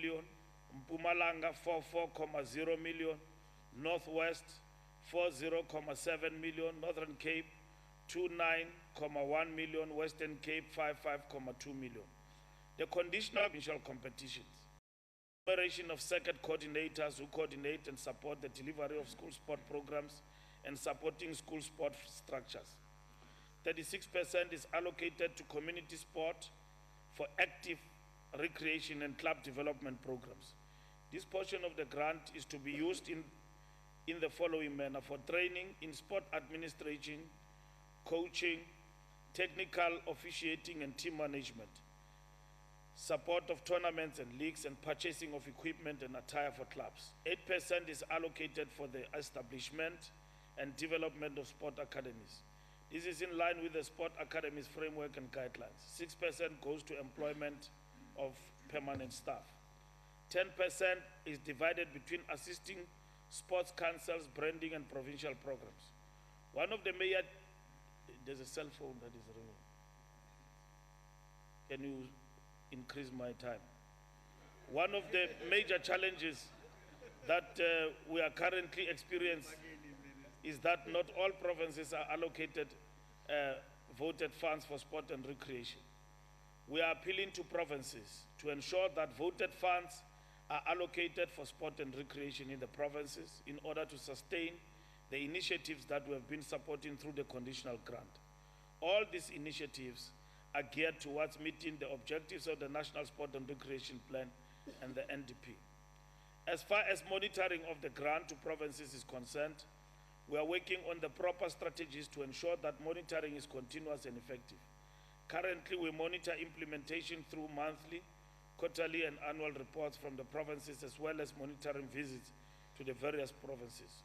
million, Mpumalanga 44.0 million, Northwest 40.7 million, Northern Cape 29.1 million, Western Cape 55.2 million. The conditional provincial competitions. Operation of circuit coordinators who coordinate and support the delivery of school sport programs and supporting school sport structures. 36% is allocated to community sport for active recreation and club development programs. This portion of the grant is to be used in the following manner: for training in sport administration, coaching, technical officiating and team management, support of tournaments and leagues, and purchasing of equipment and attire for clubs. 8% is allocated for the establishment and development of sport academies. This is in line with the Sport Academies framework and guidelines. 6% goes to employment of permanent staff. 10% is divided between assisting sports councils, branding, and provincial programs. One of the major, there's a cell phone that is ringing. Can you increase my time? One of the major challenges that we are currently experiencing is that not all provinces are allocated voted funds for sport and recreation. We are appealing to provinces to ensure that voted funds are allocated for sport and recreation in the provinces in order to sustain the initiatives that we have been supporting through the conditional grant. All these initiatives are geared towards meeting the objectives of the National Sport and Recreation Plan and the NDP. As far as monitoring of the grant to provinces is concerned, we are working on the proper strategies to ensure that monitoring is continuous and effective. Currently, we monitor implementation through monthly, quarterly, and annual reports from the provinces, as well as monitoring visits to the various provinces.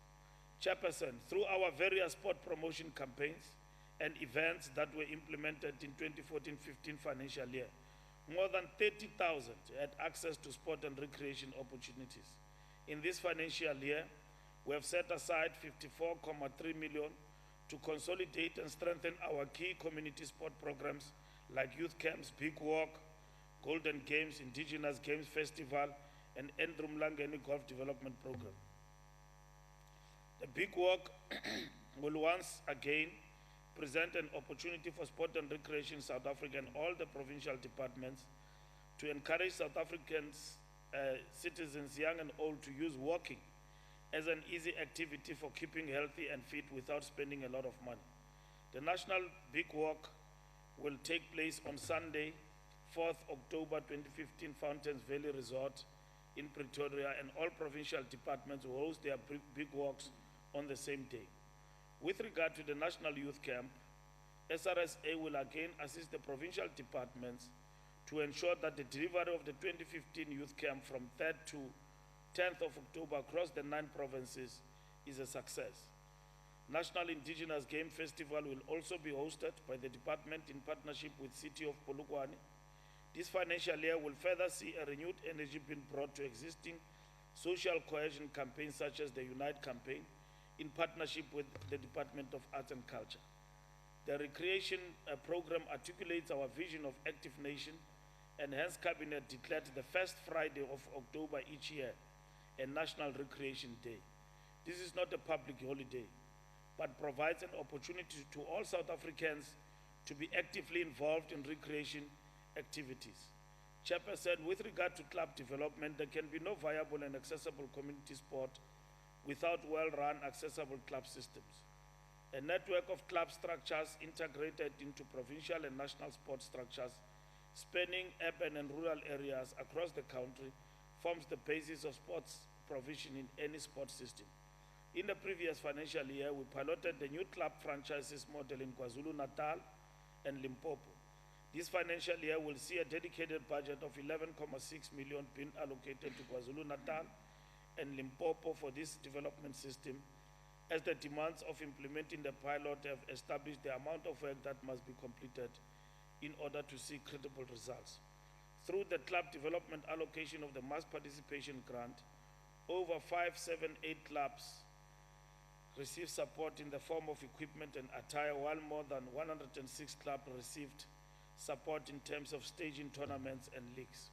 Chairperson, through our various sport promotion campaigns and events that were implemented in 2014-15 financial year, more than 30,000 had access to sport and recreation opportunities. In this financial year, we have set aside 54.3 million to consolidate and strengthen our key community sport programs like youth camps, Big Walk, Golden Games, Indigenous Games Festival, and Endrumlangeni Golf Development Program. The Big Walk will once again present an opportunity for sport and recreation in South Africa and all the provincial departments to encourage South Africans, citizens, young and old, to use walking as an easy activity for keeping healthy and fit without spending a lot of money. The National Big Walk will take place on Sunday, 4th October 2015, Fountains Valley Resort in Pretoria, and all provincial departments will host their big walks on the same day. With regard to the National Youth Camp, SRSA will again assist the provincial departments to ensure that the delivery of the 2015 Youth Camp from 3rd to 10th of October across the 9 provinces is a success. National Indigenous Game Festival will also be hosted by the department in partnership with City of Polokwane. This financial year will further see a renewed energy being brought to existing social cohesion campaigns such as the Unite campaign in partnership with the Department of Arts and Culture. The recreation program articulates our vision of active nation, and hence Cabinet declared the first Friday of October each year a National Recreation Day. This is not a public holiday, but provides an opportunity to all South Africans to be actively involved in recreation activities. Chairperson, with regard to club development, there can be no viable and accessible community sport without well-run, accessible club systems. A network of club structures integrated into provincial and national sport structures spanning urban and rural areas across the country forms the basis of sports provision in any sports system. In the previous financial year, we piloted the new club franchises model in KwaZulu-Natal and Limpopo. This financial year will see a dedicated budget of 11.6 million being allocated to KwaZulu-Natal and Limpopo for this development system, as the demands of implementing the pilot have established the amount of work that must be completed in order to see credible results. Through the club development allocation of the mass participation grant, over 5, 7, 8 clubs received support in the form of equipment and attire, while more than 106 clubs received support in terms of staging tournaments and leagues.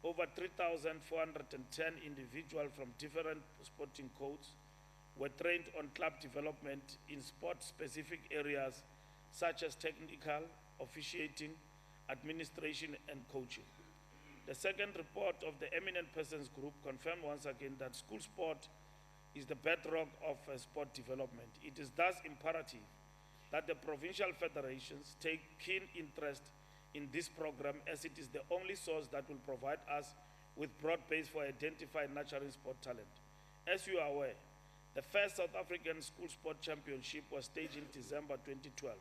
over 3,410 individuals from different sporting codes were trained on club development in sport-specific areas such as technical, officiating, administration, and coaching. The second report of the Eminent Persons Group confirmed once again that school sport is the bedrock of sport development. It is thus imperative that the provincial federations take keen interest in this program, as it is the only source that will provide us with broad base for identifying nurturing sport talent. As you are aware, the first South African School Sport Championship was staged in December 2012.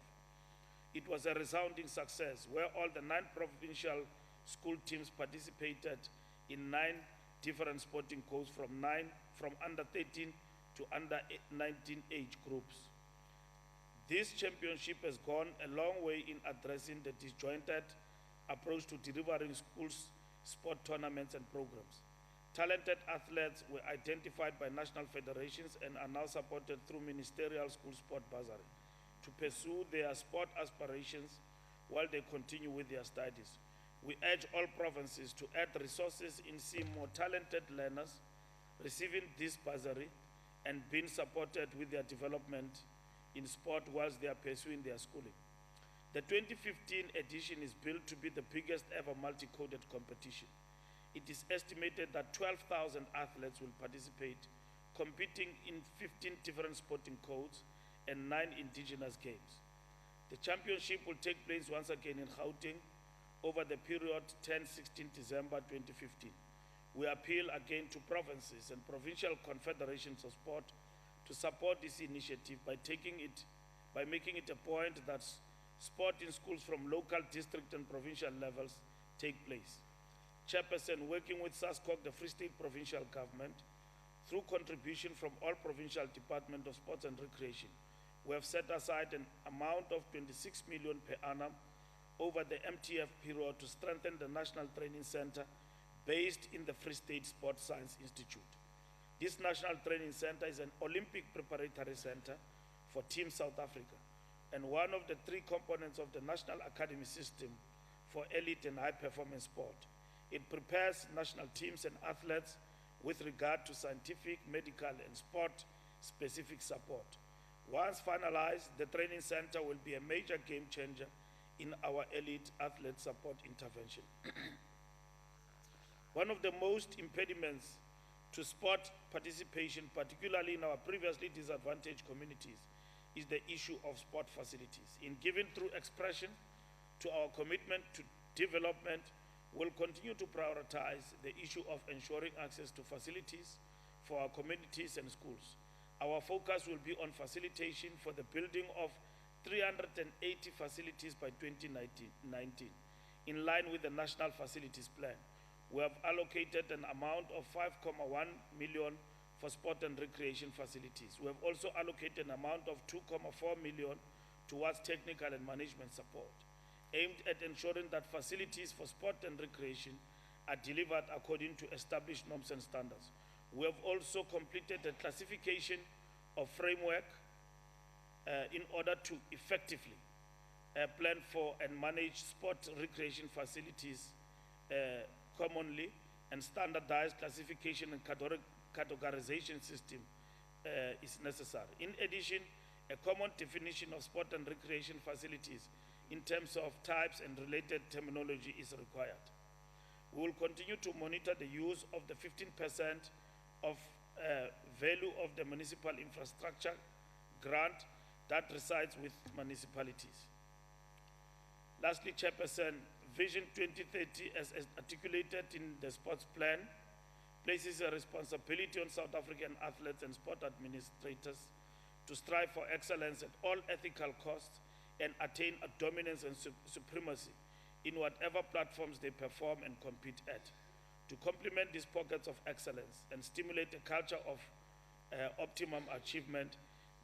It was a resounding success where all the 9 provincial school teams participated in 9 different sporting codes from under 13 to under 19 age groups. This championship has gone a long way in addressing the disjointed approach to delivering schools sport tournaments and programs. Talented athletes were identified by national federations and are now supported through ministerial school sport bursary to pursue their sport aspirations while they continue with their studies. We urge all provinces to add resources in seeing more talented learners receiving this bursary and being supported with their development in sport whilst they are pursuing their schooling. The 2015 edition is billed to be the biggest ever multi-coded competition. It is estimated that 12,000 athletes will participate, competing in 15 different sporting codes and 9 indigenous games. The championship will take place once again in Gauteng over the period 10-16 December 2015. We appeal again to provinces and provincial confederations of sport to support this initiative by making it a point that sport in schools from local, district, and provincial levels take place. Chairperson, working with SASCOC, the Free State Provincial Government, through contribution from all provincial Department of Sports and Recreation, we have set aside an amount of 26 million per annum over the MTF period to strengthen the National Training Center based in the Free State Sports Science Institute. This National Training Center is an Olympic preparatory center for Team South Africa and one of the 3 components of the National Academy system for elite and high-performance sport. It prepares national teams and athletes with regard to scientific, medical, and sport-specific support. Once finalized, the training center will be a major game changer in our elite athlete support intervention. One of the most impediments to sport participation, particularly in our previously disadvantaged communities, is the issue of sport facilities. In giving true expression to our commitment to development, we'll continue to prioritize the issue of ensuring access to facilities for our communities and schools. Our focus will be on facilitation for the building of 380 facilities by 2019, in line with the National Facilities Plan. We have allocated an amount of 5.1 million for sport and recreation facilities. We have also allocated an amount of 2.4 million towards technical and management support, aimed at ensuring that facilities for sport and recreation are delivered according to established norms and standards. We have also completed a classification of framework in order to effectively plan for and manage sport recreation facilities commonly, and standardized classification and categorization system is necessary. In addition, a common definition of sport and recreation facilities in terms of types and related terminology is required. We will continue to monitor the use of the 15% of value of the municipal infrastructure grant that resides with municipalities. Lastly, Chairperson, Vision 2030, as articulated in the sports plan, places a responsibility on South African athletes and sport administrators to strive for excellence at all ethical costs and attain a dominance and supremacy in whatever platforms they perform and compete at. To complement these pockets of excellence and stimulate a culture of optimum achievement,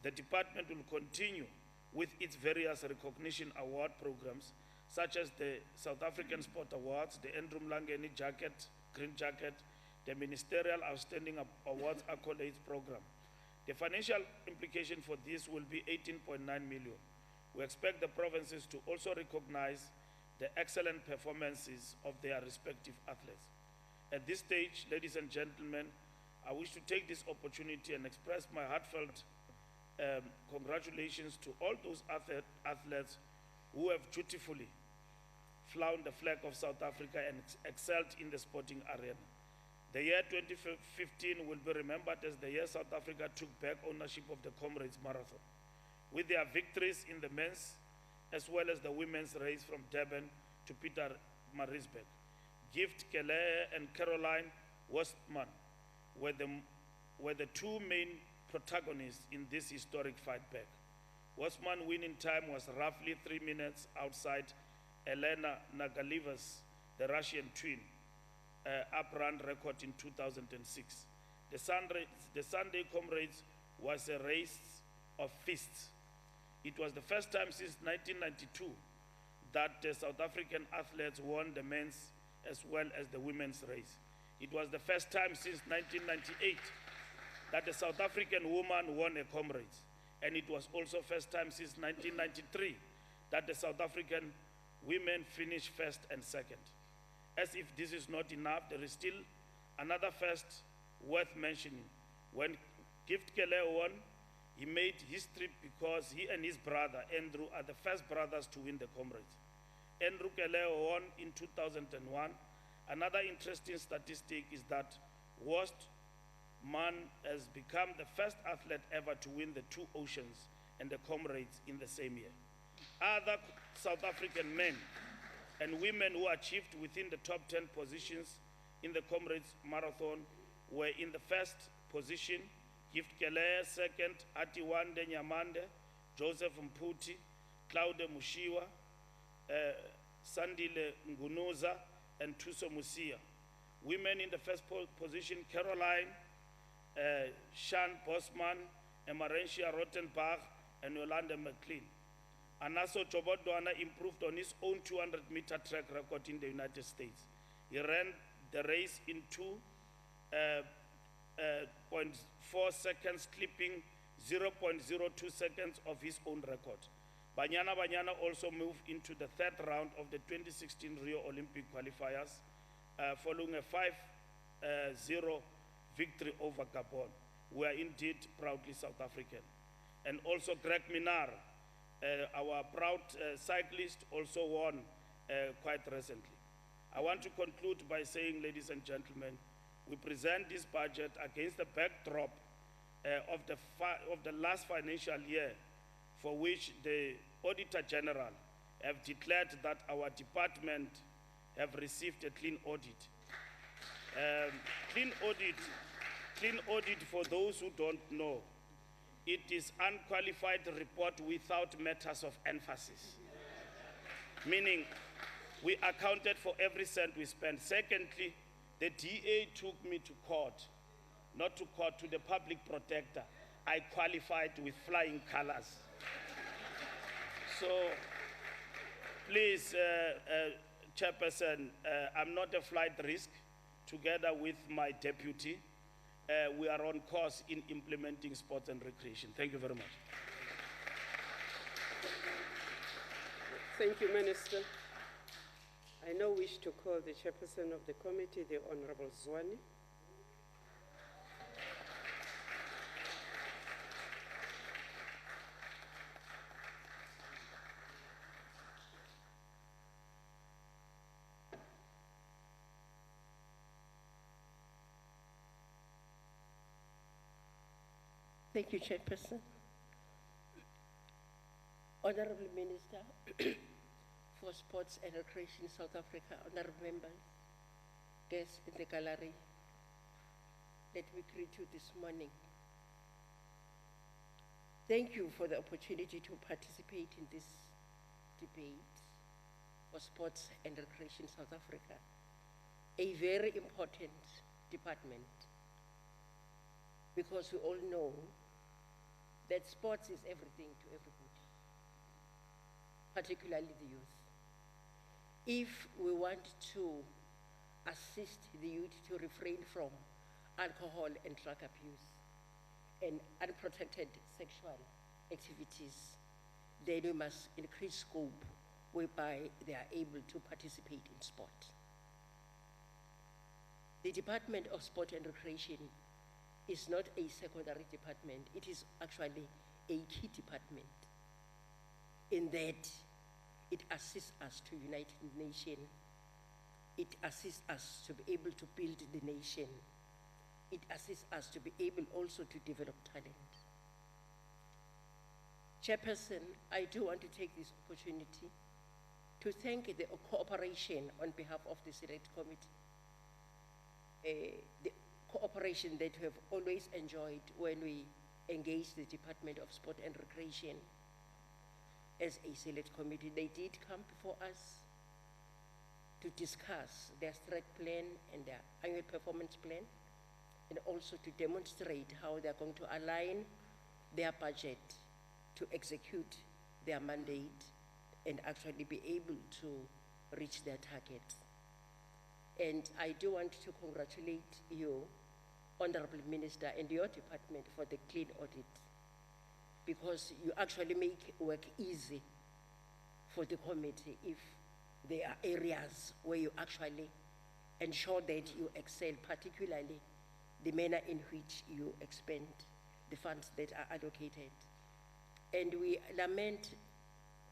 the department will continue with its various recognition award programs, such as the South African Sport Awards, the Andrew Mlangeni Jacket, Green Jacket, the Ministerial Outstanding Awards Accolades Program. The financial implication for this will be 18.9 million. We expect the provinces to also recognize the excellent performances of their respective athletes. At this stage, ladies and gentlemen, I wish to take this opportunity and express my heartfelt congratulations to all those athletes who have dutifully flown the flag of South Africa and excelled in the sporting arena. The year 2015 will be remembered as the year South Africa took back ownership of the Comrades Marathon, with their victories in the men's as well as the women's race from Durban to Pietermaritzburg. Gift Kele and Caroline Westman were the two main protagonists in this historic fight back. Westman's winning time was roughly 3 minutes outside Elena Nagaliev's, the Russian twin, up-run record in 2006. The Sunday Comrades was a race of fists. It was the first time since 1992 that the South African athletes won the men's as well as the women's race. It was the first time since 1998 that the South African woman won a Comrades. And it was also first time since 1993 that the South African women finished first and second. As if this is not enough, there is still another first worth mentioning. When Gift Kele won, he made history because he and his brother, Andrew, are the first brothers to win the Comrades. Andrew Kele won in 2001. Another interesting statistic is that Wostman has become the first athlete ever to win the two oceans and the Comrades in the same year. Other South African men and women who achieved within the top 10 positions in the Comrades Marathon were in the first position, Gift Kele, second, Atiwande Nyamande, Joseph Mputi, Claude Mushiwa, Sandile Ngunuza, and Tuso Musia. Women in the first position, Caroline, Shan Bosman, Emarentia Rottenbach, and Yolanda McLean. Anaso Chobodwana improved on his own 200-meter track record in the United States. He ran the race in 2.4 seconds, clipping 0.02 seconds of his own record. Banyana also moved into the third round of the 2016 Rio Olympic qualifiers, following a 5-0 victory over Gabon. We are indeed proudly South African. And also Greg Minar, our proud cyclist, also won quite recently. I want to conclude by saying, ladies and gentlemen, we present this budget against the backdrop of the last financial year, for which the Auditor General have declared that our department have received a clean audit. Clean audit, for those who don't know, it is unqualified report without matters of emphasis. Meaning, we accounted for every cent we spent. Secondly, the DA took me to court, not to court, to the public protector. I qualified with flying colors. So, please, Chairperson, I'm not a flight risk. Together with my deputy, we are on course in implementing sports and recreation. Thank you very much. Thank you, Minister. I now wish to call the Chairperson of the committee, the Honorable Zwane. Thank you, Chairperson. Honorable Minister for Sports and Recreation South Africa, honorable members, guests in the gallery, let me greet you this morning. Thank you for the opportunity to participate in this debate for Sports and Recreation South Africa, a very important department, because we all know that sports is everything to everybody, particularly the youth. If we want to assist the youth to refrain from alcohol and drug abuse and unprotected sexual activities, then we must increase scope whereby they are able to participate in sport. The Department of Sport and Recreation is not a secondary department. It is actually a key department in that it assists us to unite the nation. It assists us to be able to build the nation. It assists us to be able also to develop talent. Chairperson, I do want to take this opportunity to thank the cooperation on behalf of the Select Committee, the cooperation that we have always enjoyed when we engage the Department of Sport and Recreation as a Select Committee. They did come before us to discuss their strat plan and their annual performance plan, and also to demonstrate how they're going to align their budget to execute their mandate and actually be able to reach their targets. And I do want to congratulate you, Honorable Minister, and your department for the clean audit, because you actually make work easy for the committee if there are areas where you actually ensure that you excel, particularly the manner in which you expend the funds that are allocated. And we lament,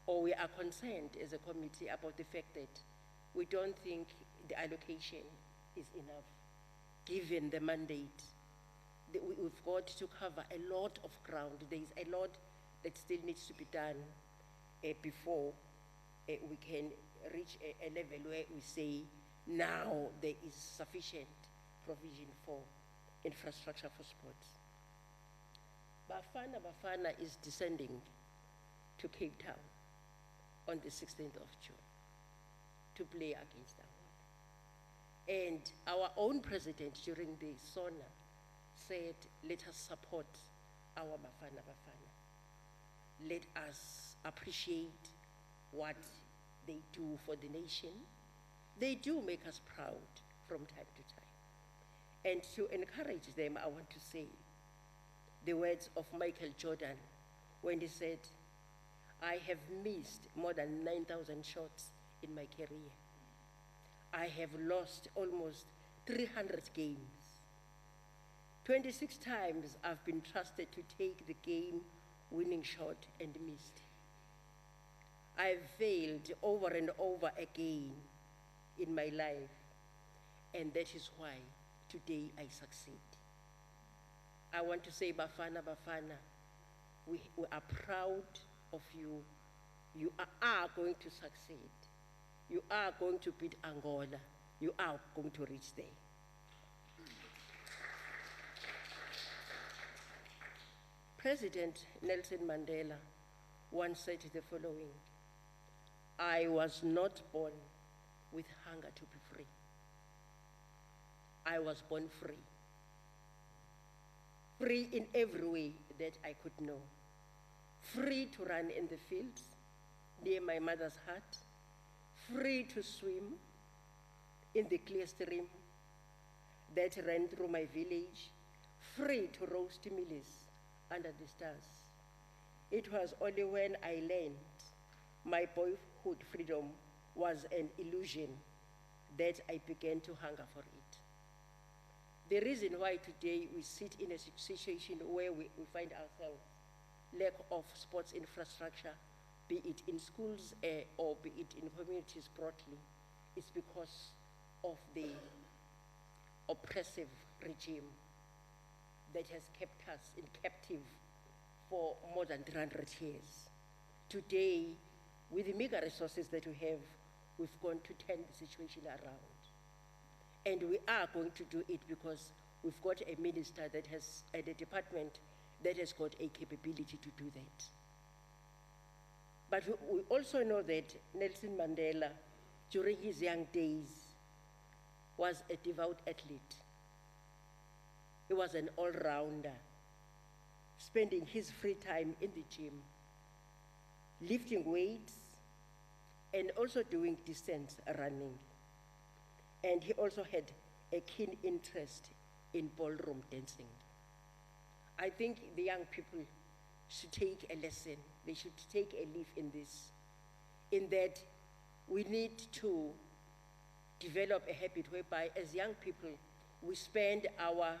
or we are concerned as a committee about the fact that we don't think the allocation is enough, given the mandate. We've got to cover a lot of ground. There is a lot that still needs to be done before we can reach a level where we say, now there is sufficient provision for infrastructure for sports. Bafana is descending to Cape Town on the 16th of June to play against Angola. And our own president during the SONA said, let us support our Bafana. Let us appreciate what they do for the nation. They do make us proud from time to time. And to encourage them, I want to say the words of Michael Jordan when he said, I have missed more than 9,000 shots in my career. I have lost almost 300 games. 26 times I've been trusted to take the game-winning shot and missed. I've failed over and over again in my life, and that is why today I succeed. I want to say, Bafana, we are proud of you. You are going to succeed. You are going to beat Angola. You are going to reach there. President Nelson Mandela once said the following: I was not born with hunger to be free. I was born free. Free in every way that I could know. Free to run in the fields near my mother's hut. Free to swim in the clear stream that ran through my village. Free to roast mealies under the stars. It was only when I learned my boyhood freedom was an illusion that I began to hunger for it. The reason why today we sit in a situation where we find ourselves, lack of sports infrastructure, be it in schools or be it in communities broadly, is because of the oppressive regime that has kept us in captive for more than 300 years. Today, with the meager resources that we have, we've gone to turn the situation around. And we are going to do it because we've got a minister that has, and a department that has got a capability to do that. But we also know that Nelson Mandela, during his young days, was a devout athlete. He was an all-rounder, spending his free time in the gym, lifting weights, and also doing distance running. And he also had a keen interest in ballroom dancing. I think the young people should take a lesson. They should take a leaf in this, in that we need to develop a habit whereby as young people, we spend our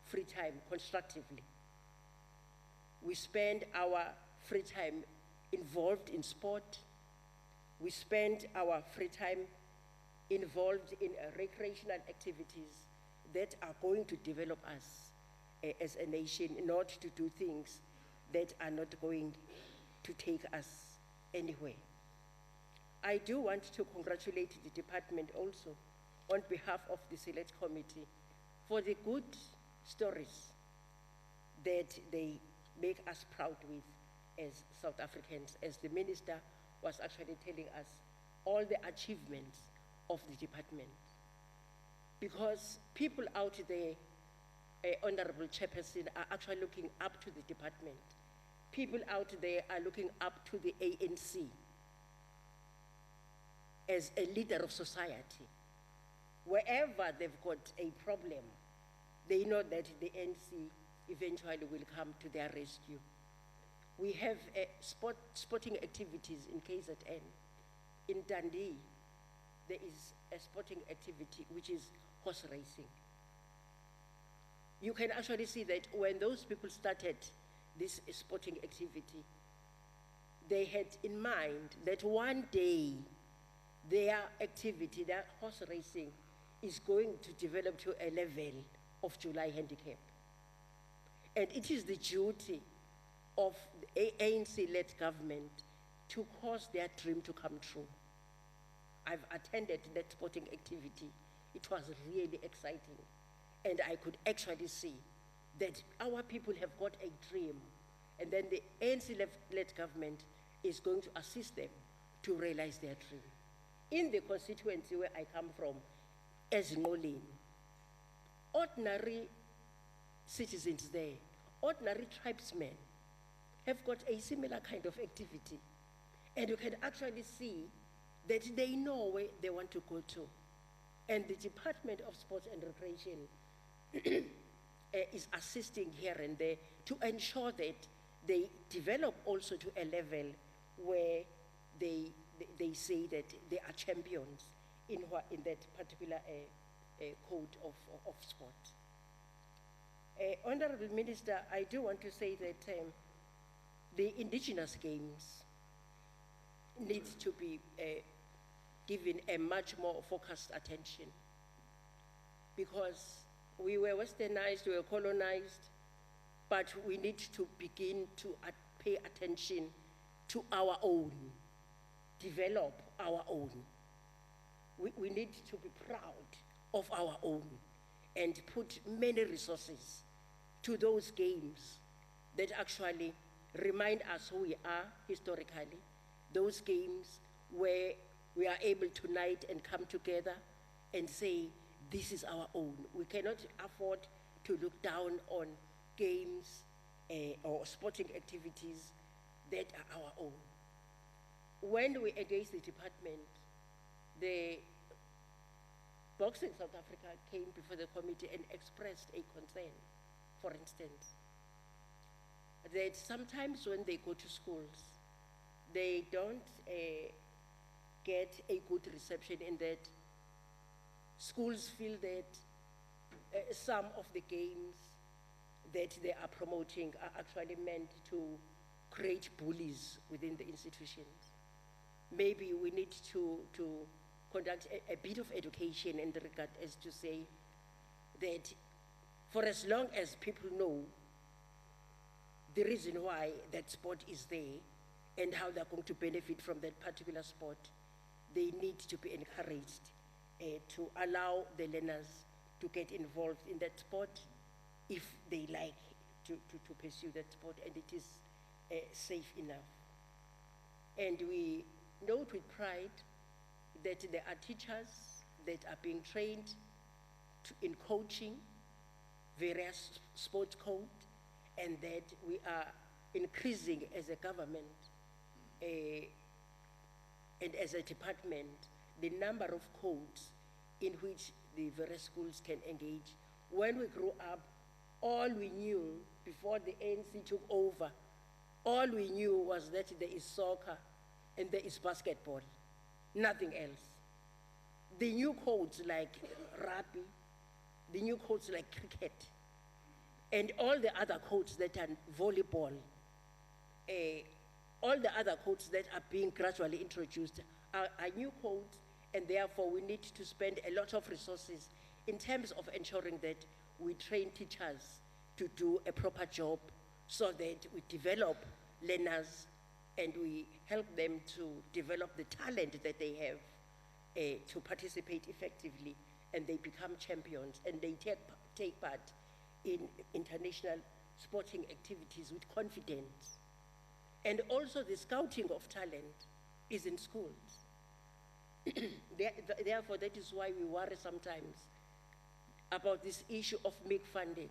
free time constructively. We spend our free time involved in sport. We spend our free time involved in recreational activities that are going to develop us as a nation, not to do things that are not going to take us anywhere. I do want to congratulate the department also on behalf of the Select Committee for the good stories that they make us proud with as South Africans, as the minister was actually telling us all the achievements of the department. Because people out there, Honorable Chairperson, are actually looking up to the department. People out there are looking up to the ANC as a leader of society. Wherever they've got a problem, they know that the ANC eventually will come to their rescue. We have sporting activities in KZN. In Dundee, there is a sporting activity which is horse racing. You can actually see that when those people started this sporting activity, they had in mind that one day their activity, their horse racing, is going to develop to a level of July handicap. And it is the duty of the ANC-led government to cause their dream to come true. I've attended that sporting activity. It was really exciting. And I could actually see that our people have got a dream, and then the ANC-led government is going to assist them to realize their dream. In the constituency where I come from, as Ngolin, ordinary citizens there, ordinary tribesmen, have got a similar kind of activity. And you can actually see that they know where they want to go to. And the Department of Sports and Recreation is assisting here and there to ensure that they develop also to a level where they say that they are champions in that particular code of sport. Honorable Minister, I do want to say that the indigenous games needs to be given a much more focused attention, because we were westernized, we were colonized, but we need to begin to pay attention to our own, develop our own. We need to be proud of our own and put many resources to those games that actually remind us who we are historically, those games where we are able to unite and come together and say, this is our own. We cannot afford to look down on games or sporting activities that are our own. When we engaged the department, the Boxing South Africa came before the committee and expressed a concern, for instance, that sometimes when they go to schools, they don't get a good reception, in that schools feel that some of the games that they are promoting are actually meant to create bullies within the institutions. Maybe we need to conduct a bit of education in the regard as to say that for as long as people know the reason why that sport is there and how they're going to benefit from that particular sport, they need to be encouraged to allow the learners to get involved in that sport if they like to pursue that sport and it is safe enough. And we note with pride that there are teachers that are being trained in coaching various sports code, and that we are increasing as a government and as a department the number of codes in which the various schools can engage. When we grew up, all we knew before the ANC took over, all we knew was that there is soccer and there is basketball, nothing else. The new codes like rugby, the new codes like cricket, and all the other codes that are volleyball, all the other codes that are being gradually introduced are new codes, and therefore we need to spend a lot of resources in terms of ensuring that we train teachers to do a proper job so that we develop learners and we help them to develop the talent that they have to participate effectively, and they become champions and they take part in international sporting activities with confidence. And also the scouting of talent is in schools. Therefore, that is why we worry sometimes about this issue of MIG funding,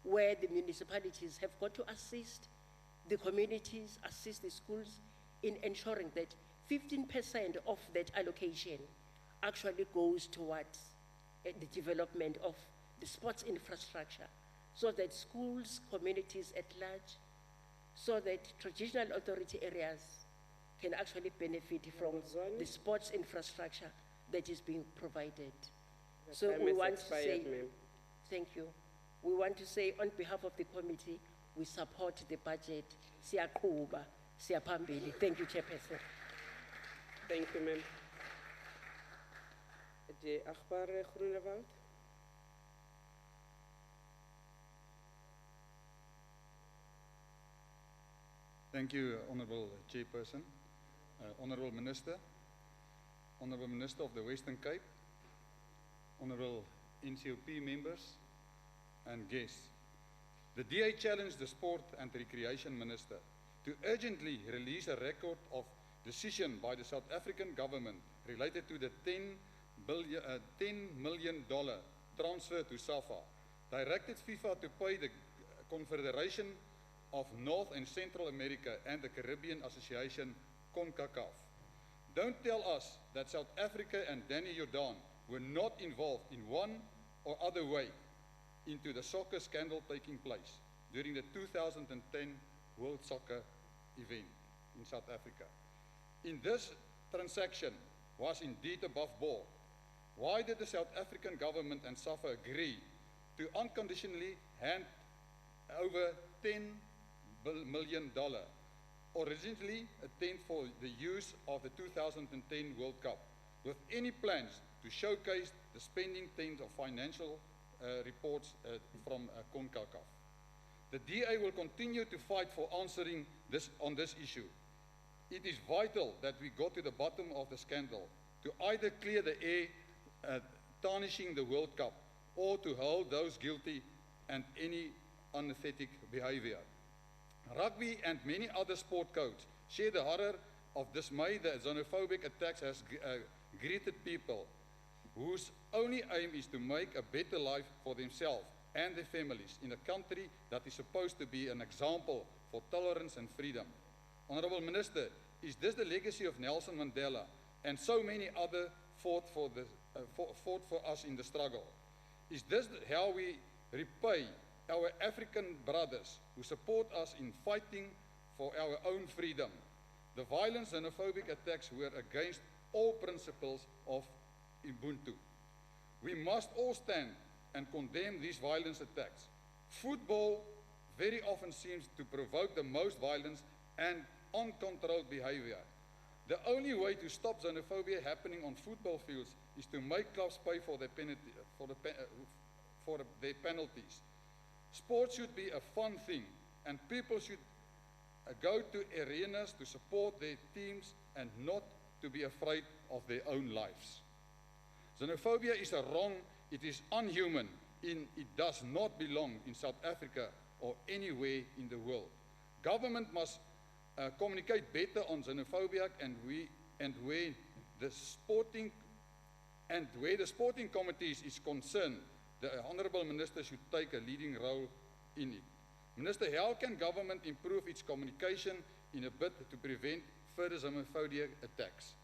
where the municipalities have got to assist the communities, assist the schools in ensuring that 15% of that allocation actually goes towards the development of the sports infrastructure, so that schools, communities at large, so that traditional authority areas can actually benefit from the sports infrastructure that is being provided. So we want to say, thank you. We want to say on behalf of the committee, we support the budget. Siyaqhuba, siyaphambili. Thank you, Chairperson. Thank you, ma'am. De Akhbar Groenewald. Thank you, Honourable Chairperson, Honourable Minister of the Western Cape, Honourable NCOP members and guests. The DA challenged the Sport and Recreation Minister to urgently release a record of decision by the South African government related to the $10 million transfer to SAFA, directed FIFA to pay the Confederation of North and Central America and the Caribbean Association, CONCACAF. Don't tell us that South Africa and Danny Jordan were not involved in one or other way into the soccer scandal taking place during the 2010 World Soccer event in South Africa. In this transaction was indeed above board. Why did the South African government and SAFA agree to unconditionally hand over $10 million, originally intended for the use of the 2010 World Cup, with any plans to showcase the spending trends of financial reports from CONCACAF? The DA will continue to fight for answering on this issue. It is vital that we go to the bottom of the scandal, to either clear the air tarnishing the World Cup, or to hold those guilty and any unethetic behavior. Rugby and many other sport codes share the horror of dismay that xenophobic attacks has greeted people whose only aim is to make a better life for themselves and their families in a country that is supposed to be an example for tolerance and freedom. Honourable Minister, is this the legacy of Nelson Mandela and so many others fought for us in the struggle? Is this how we repay our African brothers who support us in fighting for our own freedom? The violent xenophobic attacks were against all principles of Ubuntu. We must all stand and condemn these violence attacks. Football very often seems to provoke the most violence and uncontrolled behavior. The only way to stop xenophobia happening on football fields is to make clubs pay for their penalties. Sport should be a fun thing, and people should go to arenas to support their teams and not to be afraid of their own lives. Xenophobia is a wrong, it is unhuman, it does not belong in South Africa or anywhere in the world. Government must communicate better on xenophobia and where the sporting committees is concerned, the Honourable Minister should take a leading role in it. Minister, how can government improve its communication in a bid to prevent further xenophobia attacks?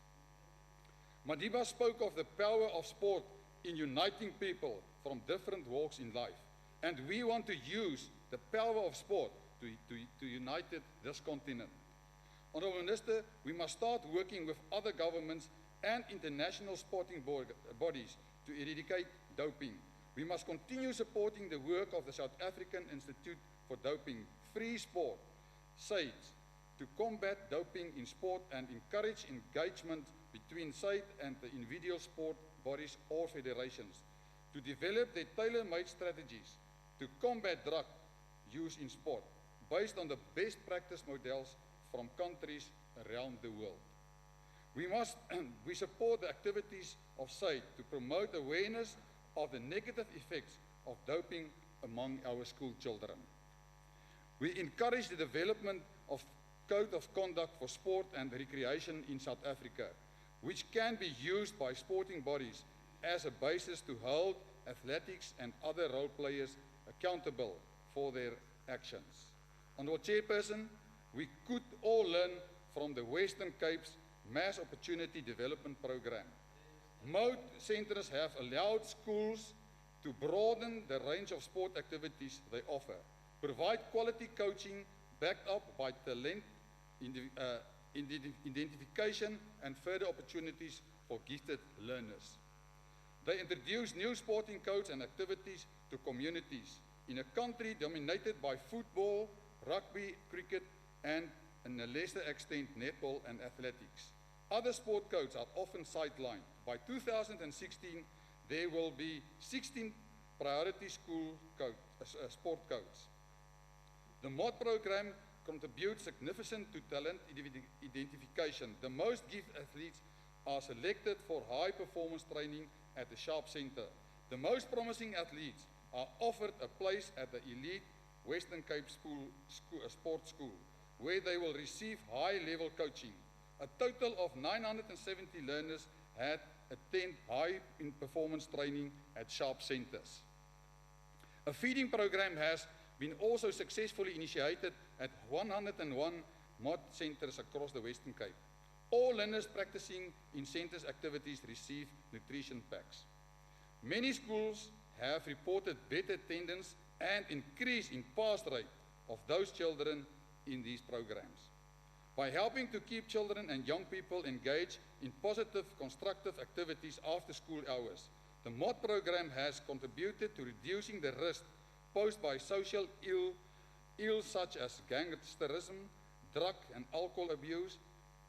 Madiba spoke of the power of sport in uniting people from different walks in life, and we want to use the power of sport to unite this continent. Honourable Minister, we must start working with other governments and international sporting bodies to eradicate doping. We must continue supporting the work of the South African Institute for Doping Free Sport, SAIDS, to combat doping in sport and encourage engagement between SAID and the individual sport bodies or federations to develop their tailor-made strategies to combat drug use in sport based on the best practice models from countries around the world. We support the activities of SAID to promote awareness of the negative effects of doping among our school children. We encourage the development of code of conduct for sport and recreation in South Africa, which can be used by sporting bodies as a basis to hold athletics and other role players accountable for their actions. Honourable Chairperson, we could all learn from the Western Cape's Mass Opportunity Development Program. Most centres have allowed schools to broaden the range of sport activities they offer, provide quality coaching backed up by talent identification and further opportunities for gifted learners. They introduce new sporting codes and activities to communities in a country dominated by football, rugby, cricket, and, in a lesser extent, netball and athletics. Other sport codes are often sidelined. By 2016, there will be 16 priority school sport codes. The MOD program contributes significantly to talent identification. The most gifted athletes are selected for high performance training at the Sharp Centre. The most promising athletes are offered a place at the elite Western Cape sports school, where they will receive high-level coaching. A total of 970 learners had attend high-performance training at Sharp Centres. A feeding program has been also successfully initiated at 101 MOD centres across the Western Cape. All learners practicing in centres activities receive nutrition packs. Many schools have reported better attendance and increase in pass rate of those children in these programs. By helping to keep children and young people engaged in positive, constructive activities after school hours, the MOD program has contributed to reducing the risk posed by social ills such as gangsterism, drug and alcohol abuse,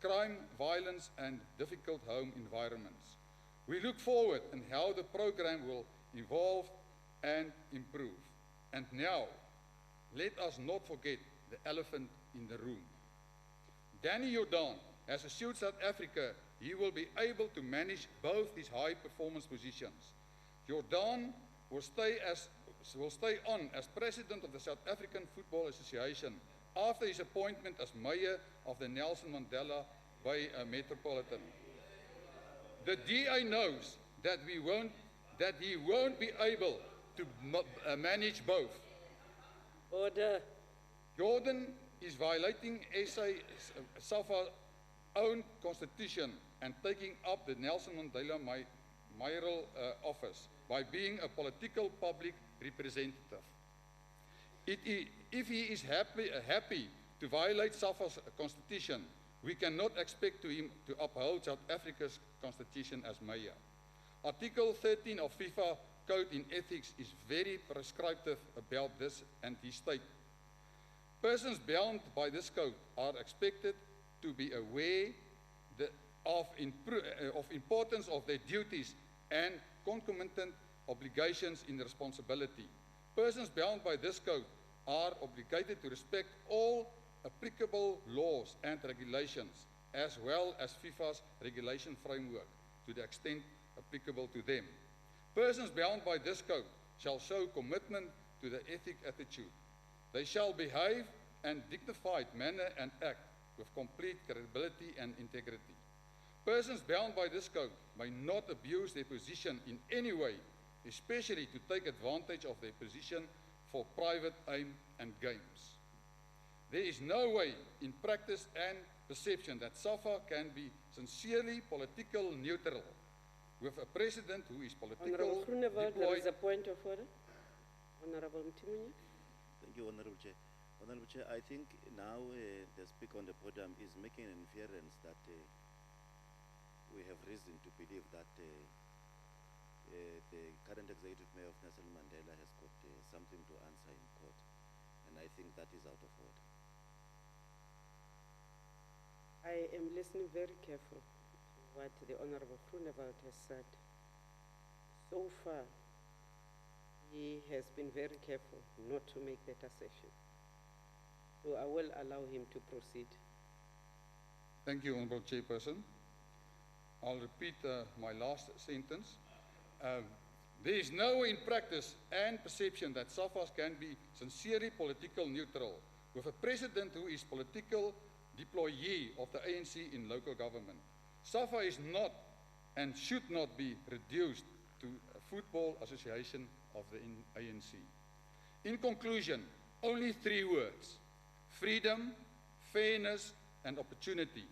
crime, violence, and difficult home environments. We look forward in how the program will evolve and improve. And now, let us not forget the elephant in the room. Danny Jordan has assured South Africa he will be able to manage both these high-performance positions. Jordan will stay on as president of the South African Football Association after his appointment as mayor of the Nelson Mandela Bay Metropolitan. The DA knows that he won't be able to manage both. Order. Jordan is violating SAFA's own constitution and taking up the Nelson Mandela mayoral office by being a political public representative. If he is happy to violate SAFA's constitution, we cannot expect him to uphold South Africa's constitution as mayor. Article 13 of FIFA Code in Ethics is very prescriptive about this, and he states, persons bound by this code are expected to be aware of importance of their duties and concomitant obligations in responsibility. Persons bound by this code are obligated to respect all applicable laws and regulations, as well as FIFA's regulation framework to the extent applicable to them. Persons bound by this code shall show commitment to the ethic attitude. They shall behave in dignified manner and act with complete credibility and integrity. Persons bound by this code may not abuse their position in any way, especially to take advantage of their position for private aim and games. There is no way in practice and perception that SAFA can be sincerely political neutral with a president who is political Honorable Groenewald, there is deployed. a point of order. Honorable Mtimunye. Thank you, Honorable Chair. Honorable Chair, I think now the speaker on the podium is making an inference that we have reason to believe that the current executive mayor of Nelson Mandela has got something to answer in court, and I think that is out of order. I am listening very careful to what the Honorable Groenewald has said. So far, he has been very careful not to make that assertion. So I will allow him to proceed. Thank you, Honorable Chairperson. I'll repeat my last sentence. There is no in practice and perception that SAFAs can be sincerely political neutral with a president who is political deployee of the ANC in local government. SAFA is not and should not be reduced to a football association of the ANC. In conclusion, only 3 words: freedom, fairness, and opportunity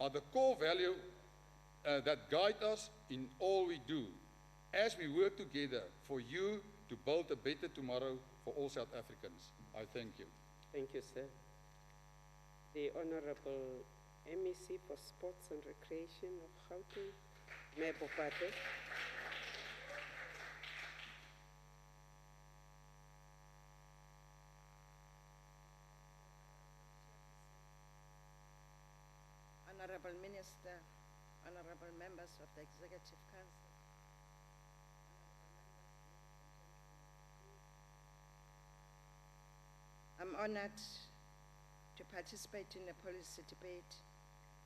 are the core values that guide us in all we do as we work together for you to build a better tomorrow for all South Africans. I thank you. Thank you, sir. The Honorable MEC for Sports and Recreation of Gauteng, Mayor Bopate. Honorable Minister, honorable members of the Executive Council, I'm honored to participate in the policy debate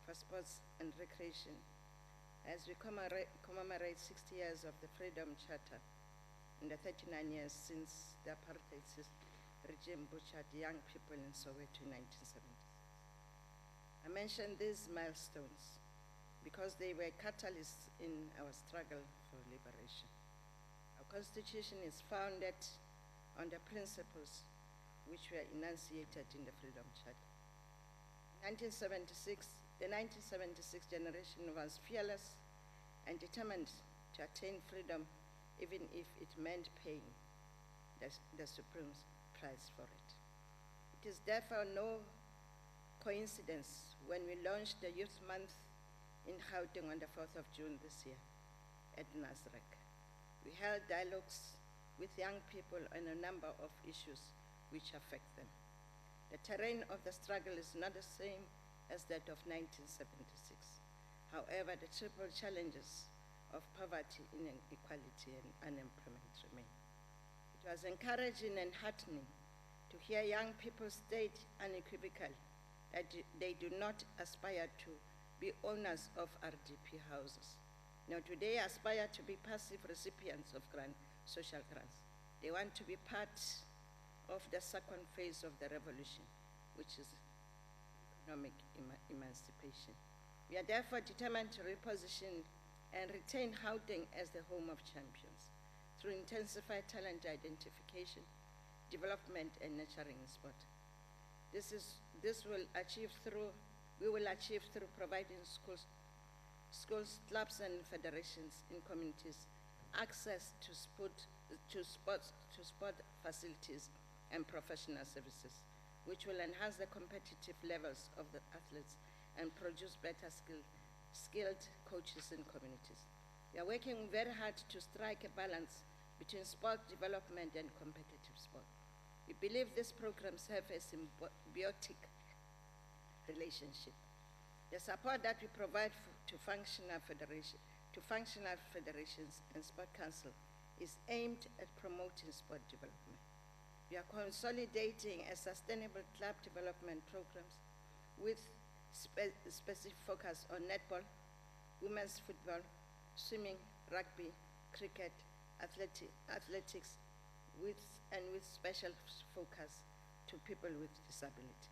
for sports and recreation as we commemorate 60 years of the Freedom Charter and the 39 years since the apartheid regime butchered young people in Soweto in 1976. I mention these milestones because they were catalysts in our struggle for liberation. Our Constitution is founded on the principles which were enunciated in the Freedom Charter. The 1976 generation was fearless and determined to attain freedom even if it meant paying the supreme price for it. It is therefore no coincidence when we launched the Youth Month in Gauteng on the 4th of June this year at Nasrec. We held dialogues with young people on a number of issues which affect them. The terrain of the struggle is not the same as that of 1976. However, the triple challenges of poverty, inequality, and unemployment remain. It was encouraging and heartening to hear young people state unequivocally that they do not aspire to be owners of RDP houses. Now, today aspire to be passive recipients of social grants. They want to be part of the second phase of the revolution, which is economic emancipation. We are therefore determined to reposition and retain Gauteng as the home of champions through intensified talent identification, development, and nurturing in sport. We will achieve through providing schools, clubs, and federations in communities access to sport facilities and professional services, which will enhance the competitive levels of the athletes and produce better skilled coaches in communities. We are working very hard to strike a balance between sport development and competitive sport. We believe these programs have a symbiotic relationship. The support that we provide to functional federations and sport council is aimed at promoting sport development. We are consolidating a sustainable club development programs with specific focus on netball, women's football, swimming, rugby, cricket, athletics, with special focus to people with disability.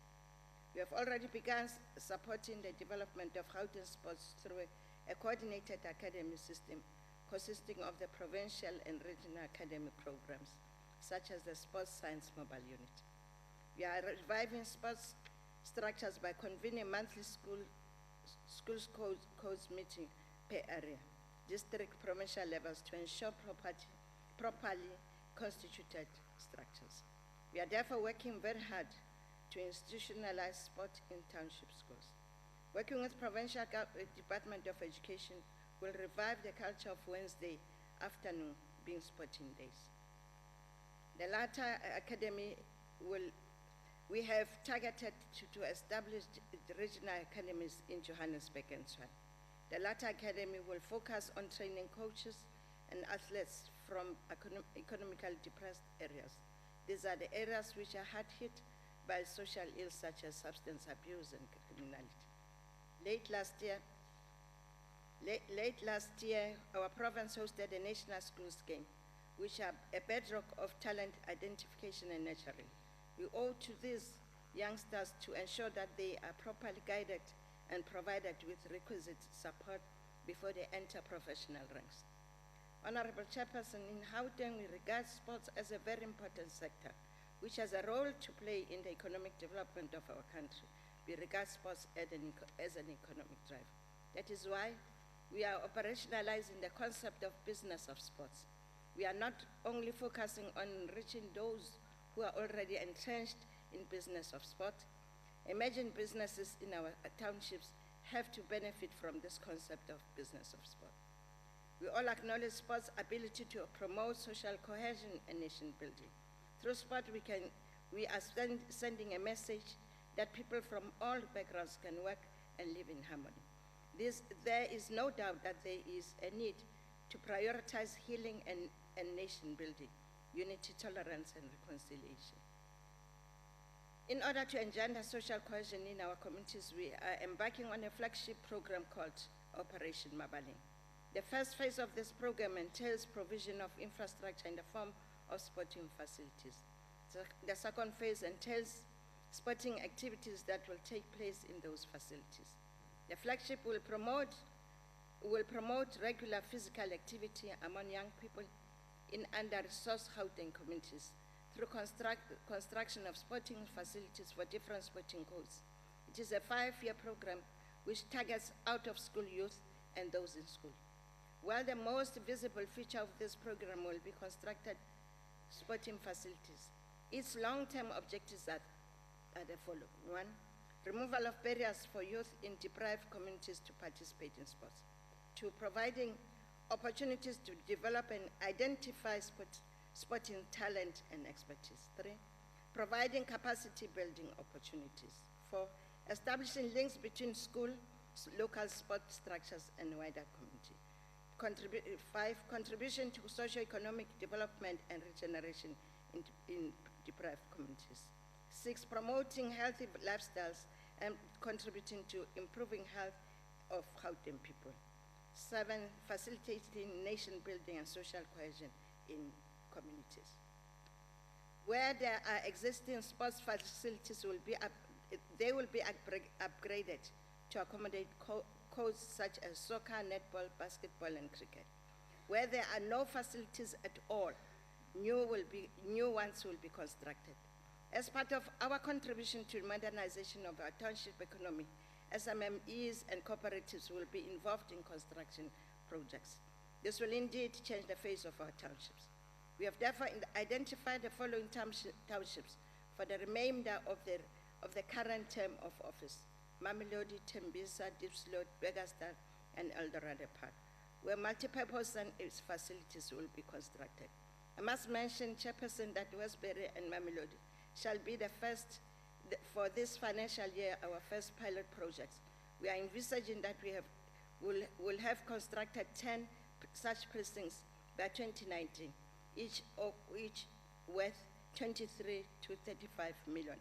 We have already begun supporting the development of Gauteng sports through a coordinated academy system consisting of the provincial and regional academy programs, such as the Sports Science Mobile Unit. We are reviving sports structures by convening monthly schools codes meeting per area, district, provincial levels to ensure properly constituted structures. We are therefore working very hard to institutionalize sport in township schools. Working with Provincial Department of Education will revive the culture of Wednesday afternoon being sporting days. The latter academy we have targeted to establish the regional academies in Johannesburg and Tshwane. The latter academy will focus on training coaches and athletes from economically depressed areas. These are the areas which are hard hit by social ills such as substance abuse and criminality. Late last year, our province hosted a national schools game, which are a bedrock of talent identification and nurturing. We owe to these youngsters to ensure that they are properly guided and provided with requisite support before they enter professional ranks. Honorable Chairperson, in Gauteng, we regard sports as a very important sector, which has a role to play in the economic development of our country. We regard sports as an economic driver. That is why we are operationalizing the concept of business of sports. We are not only focusing on enriching those who are already entrenched in business of sport. Emerging businesses in our townships have to benefit from this concept of business of sport. We all acknowledge sports' ability to promote social cohesion and nation building. Through sport, we are sending a message that people from all backgrounds can work and live in harmony. There is no doubt that there is a need to prioritize healing and nation building, unity, tolerance, and reconciliation. In order to engender social cohesion in our communities, we are embarking on a flagship program called Operation Mabaling. The first phase of this program entails provision of infrastructure in the form of sporting facilities. The second phase entails sporting activities that will take place in those facilities. The flagship will promote regular physical activity among young people in under-resourced Gauteng communities through construction of sporting facilities for different sporting codes. It is a 5-year program which targets out-of-school youth and those in school. While the most visible feature of this program will be constructed sporting facilities, its long-term objectives are the following. 1, removal of barriers for youth in deprived communities to participate in sports. 2, providing opportunities to develop and identify sporting talent and expertise. 3, providing capacity building opportunities. 4, establishing links between school, local sport structures, and wider community. 5, contribution to socio-economic development and regeneration in deprived communities. 6, promoting healthy lifestyles and contributing to improving health of Gauteng people. 7, facilitating nation building and social cohesion in communities. Where there are existing sports facilities, they will be upgraded to accommodate codes such as soccer, netball, basketball, and cricket. Where there are no facilities at all, new ones will be constructed. As part of our contribution to modernization of our township economy, SMMEs and cooperatives will be involved in construction projects. This will indeed change the face of our townships. We have therefore identified the following townships for the remainder of the current term of office: Mamelodi, Tembisa, Diepsloot, Beggersdal, and Eldorado Park, where multipurpose and its facilities will be constructed. I must mention, Chairperson, that Westbury and Mamelodi shall be the first, for this financial year, our first pilot projects. We are envisaging that will have constructed 10 such precincts by 2019, each of which worth 23 to 35 million.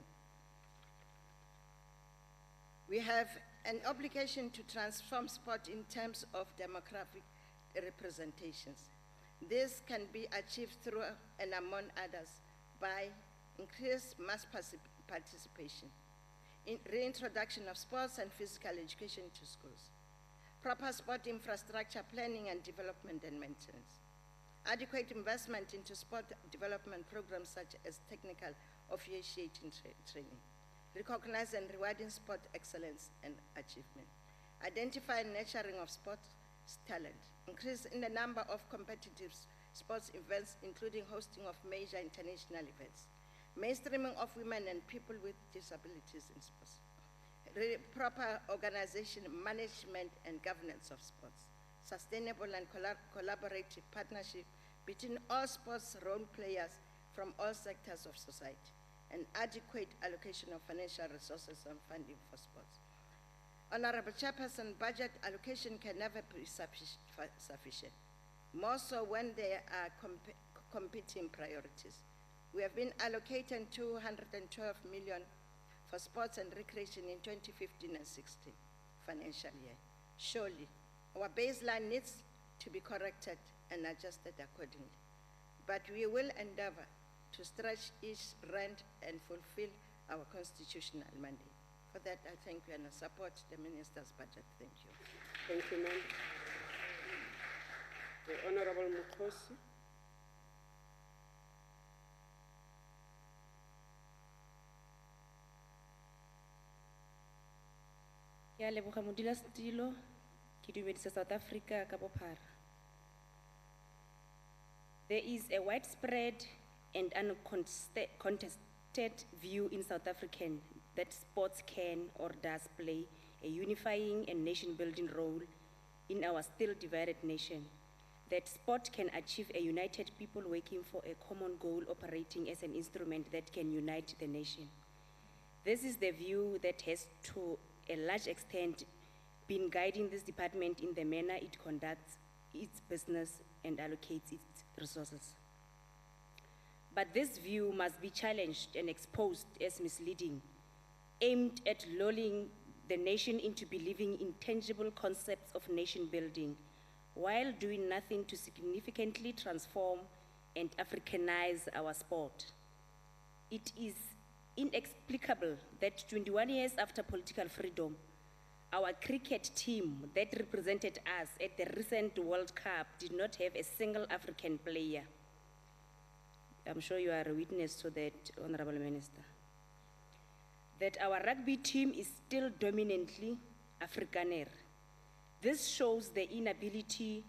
We have an obligation to transform sport in terms of demographic representations. This can be achieved through, and among others, by increased mass participation, reintroduction of sports and physical education to schools, proper sport infrastructure planning and development and maintenance, adequate investment into sport development programs such as technical officiating training, recognize and rewarding sport excellence and achievement, identify nurturing of sports talent, increase in the number of competitive sports events, including hosting of major international events, mainstreaming of women and people with disabilities in sports, proper organization, management, and governance of sports, sustainable and collaborative partnership between all sports role players from all sectors of society, and adequate allocation of financial resources and funding for sports. Honorable Chairperson, budget allocation can never be sufficient, more so when there are competing priorities. We have been allocating 212 million for sports and recreation in 2015 and 16 financial year. Surely, our baseline needs to be corrected and adjusted accordingly. But we will endeavor to stretch each rand and fulfill our constitutional mandate. For that, I thank you and I support the Minister's budget. Thank you. Thank you, ma'am. The Honorable Mukhosi. Ke a leboga modulasetilo, ke dumedisa South Africa ka bophara. There is a widespread and uncontested view in South African that sports can or does play a unifying and nation-building role in our still divided nation. That sport can achieve a united people working for a common goal, operating as an instrument that can unite the nation. This is the view that has, to a large extent, been guiding this department in the manner it conducts its business and allocates its resources. But this view must be challenged and exposed as misleading, aimed at lulling the nation into believing in tangible concepts of nation building, while doing nothing to significantly transform and Africanize our sport. It is inexplicable that 21 years after political freedom, our cricket team that represented us at the recent World Cup did not have a single African player. I'm sure you are a witness to that, Honorable Minister. That our rugby team is still dominantly Afrikaner. This shows the inability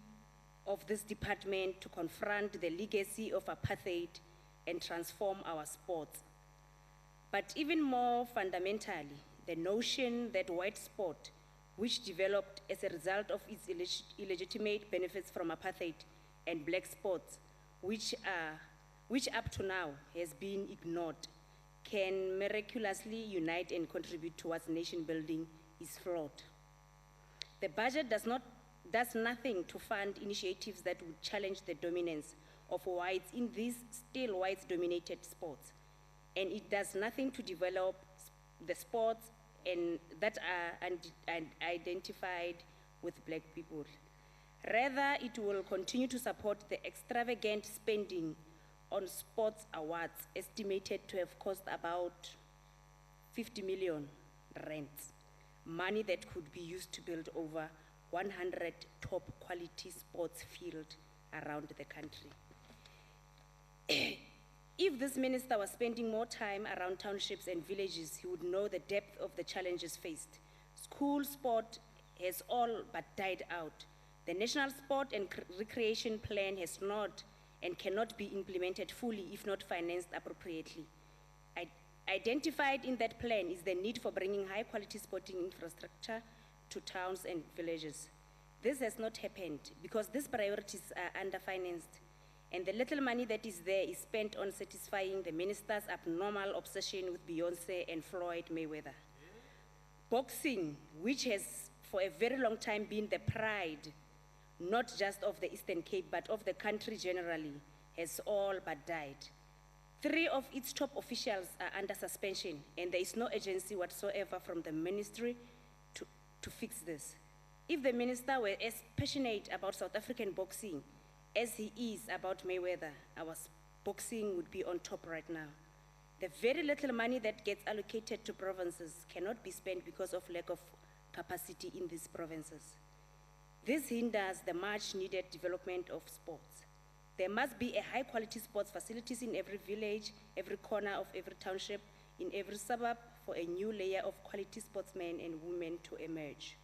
of this department to confront the legacy of apartheid and transform our sports. But even more fundamentally, the notion that white sport, which developed as a result of its illegitimate benefits from apartheid, and black sports, which up to now has been ignored, can miraculously unite and contribute towards nation building is flawed. The budget does nothing to fund initiatives that would challenge the dominance of whites in these still whites-dominated sports. And it does nothing to develop the sports that are identified with black people. Rather, it will continue to support the extravagant spending on sports awards, estimated to have cost about 50 million rands, money that could be used to build over 100 top quality sports fields around the country. If this minister was spending more time around townships and villages, he would know the depth of the challenges faced. School sport has all but died out. The National Sport and Recreation Plan has not and cannot be implemented fully if not financed appropriately. Identified in that plan is the need for bringing high-quality sporting infrastructure to towns and villages. This has not happened because these priorities are underfinanced, and the little money that is there is spent on satisfying the minister's abnormal obsession with Beyonce and Floyd Mayweather. Boxing, which has for a very long time been the pride, not just of the Eastern Cape, but of the country generally, has all but died. 3 of its top officials are under suspension, and there is no agency whatsoever from the ministry to fix this. If the minister were as passionate about South African boxing as he is about Mayweather, our boxing would be on top right now. The very little money that gets allocated to provinces cannot be spent because of lack of capacity in these provinces. This hinders the much needed development of sports. There must be a high quality sports facilities in every village, every corner of every township, in every suburb for a new layer of quality sportsmen and women to emerge.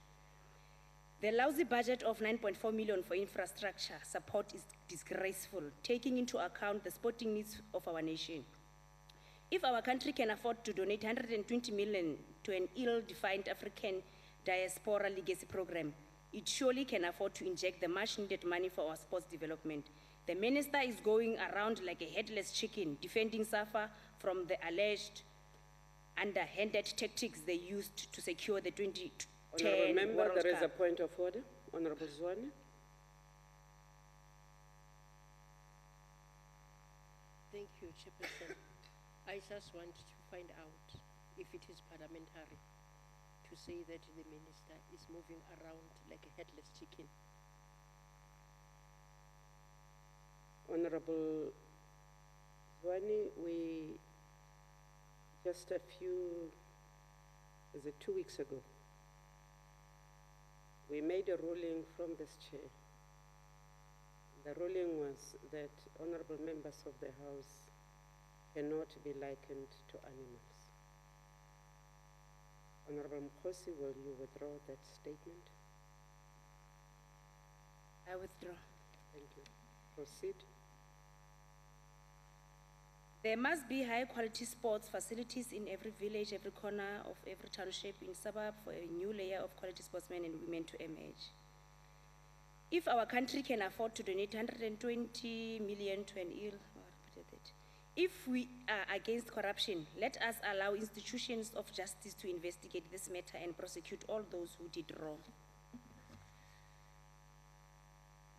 The lousy budget of 9.4 million for infrastructure support is disgraceful, taking into account the sporting needs of our nation. If our country can afford to donate 120 million to an ill-defined African diaspora legacy program, it surely can afford to inject the much needed money for our sports development. The minister is going around like a headless chicken, defending SAFA from the alleged underhanded tactics they used to secure the 2010 Honorable Member, World there is a Cup. point of order. Honorable Zwane. Thank you, Chairperson. I just want to find out if it is parliamentary to say that the minister is moving around like a headless chicken. Honorable Zwane, we just a few, is it 2 weeks ago, we made a ruling from this chair. The ruling was that honorable members of the House cannot be likened to animals. Honorable Mkhosi, will you withdraw that statement? I withdraw. Thank you. Proceed. There must be high quality sports facilities in every village, every corner of every township in suburb for a new layer of quality sportsmen and women to emerge. If our country can afford to donate 120 million to an ill, if we are against corruption, let us allow institutions of justice to investigate this matter and prosecute all those who did wrong.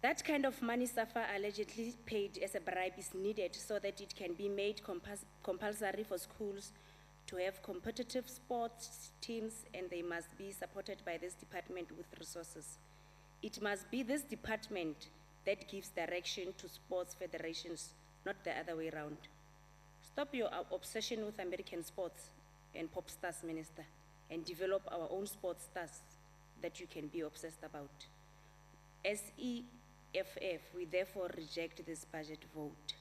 That kind of money SAFA allegedly paid as a bribe is needed so that it can be made compulsory for schools to have competitive sports teams, and they must be supported by this department with resources. It must be this department that gives direction to sports federations, not the other way around. Stop your obsession with American sports and pop stars, Minister, and develop our own sports stars that you can be obsessed about. As EFF, we therefore reject this budget vote.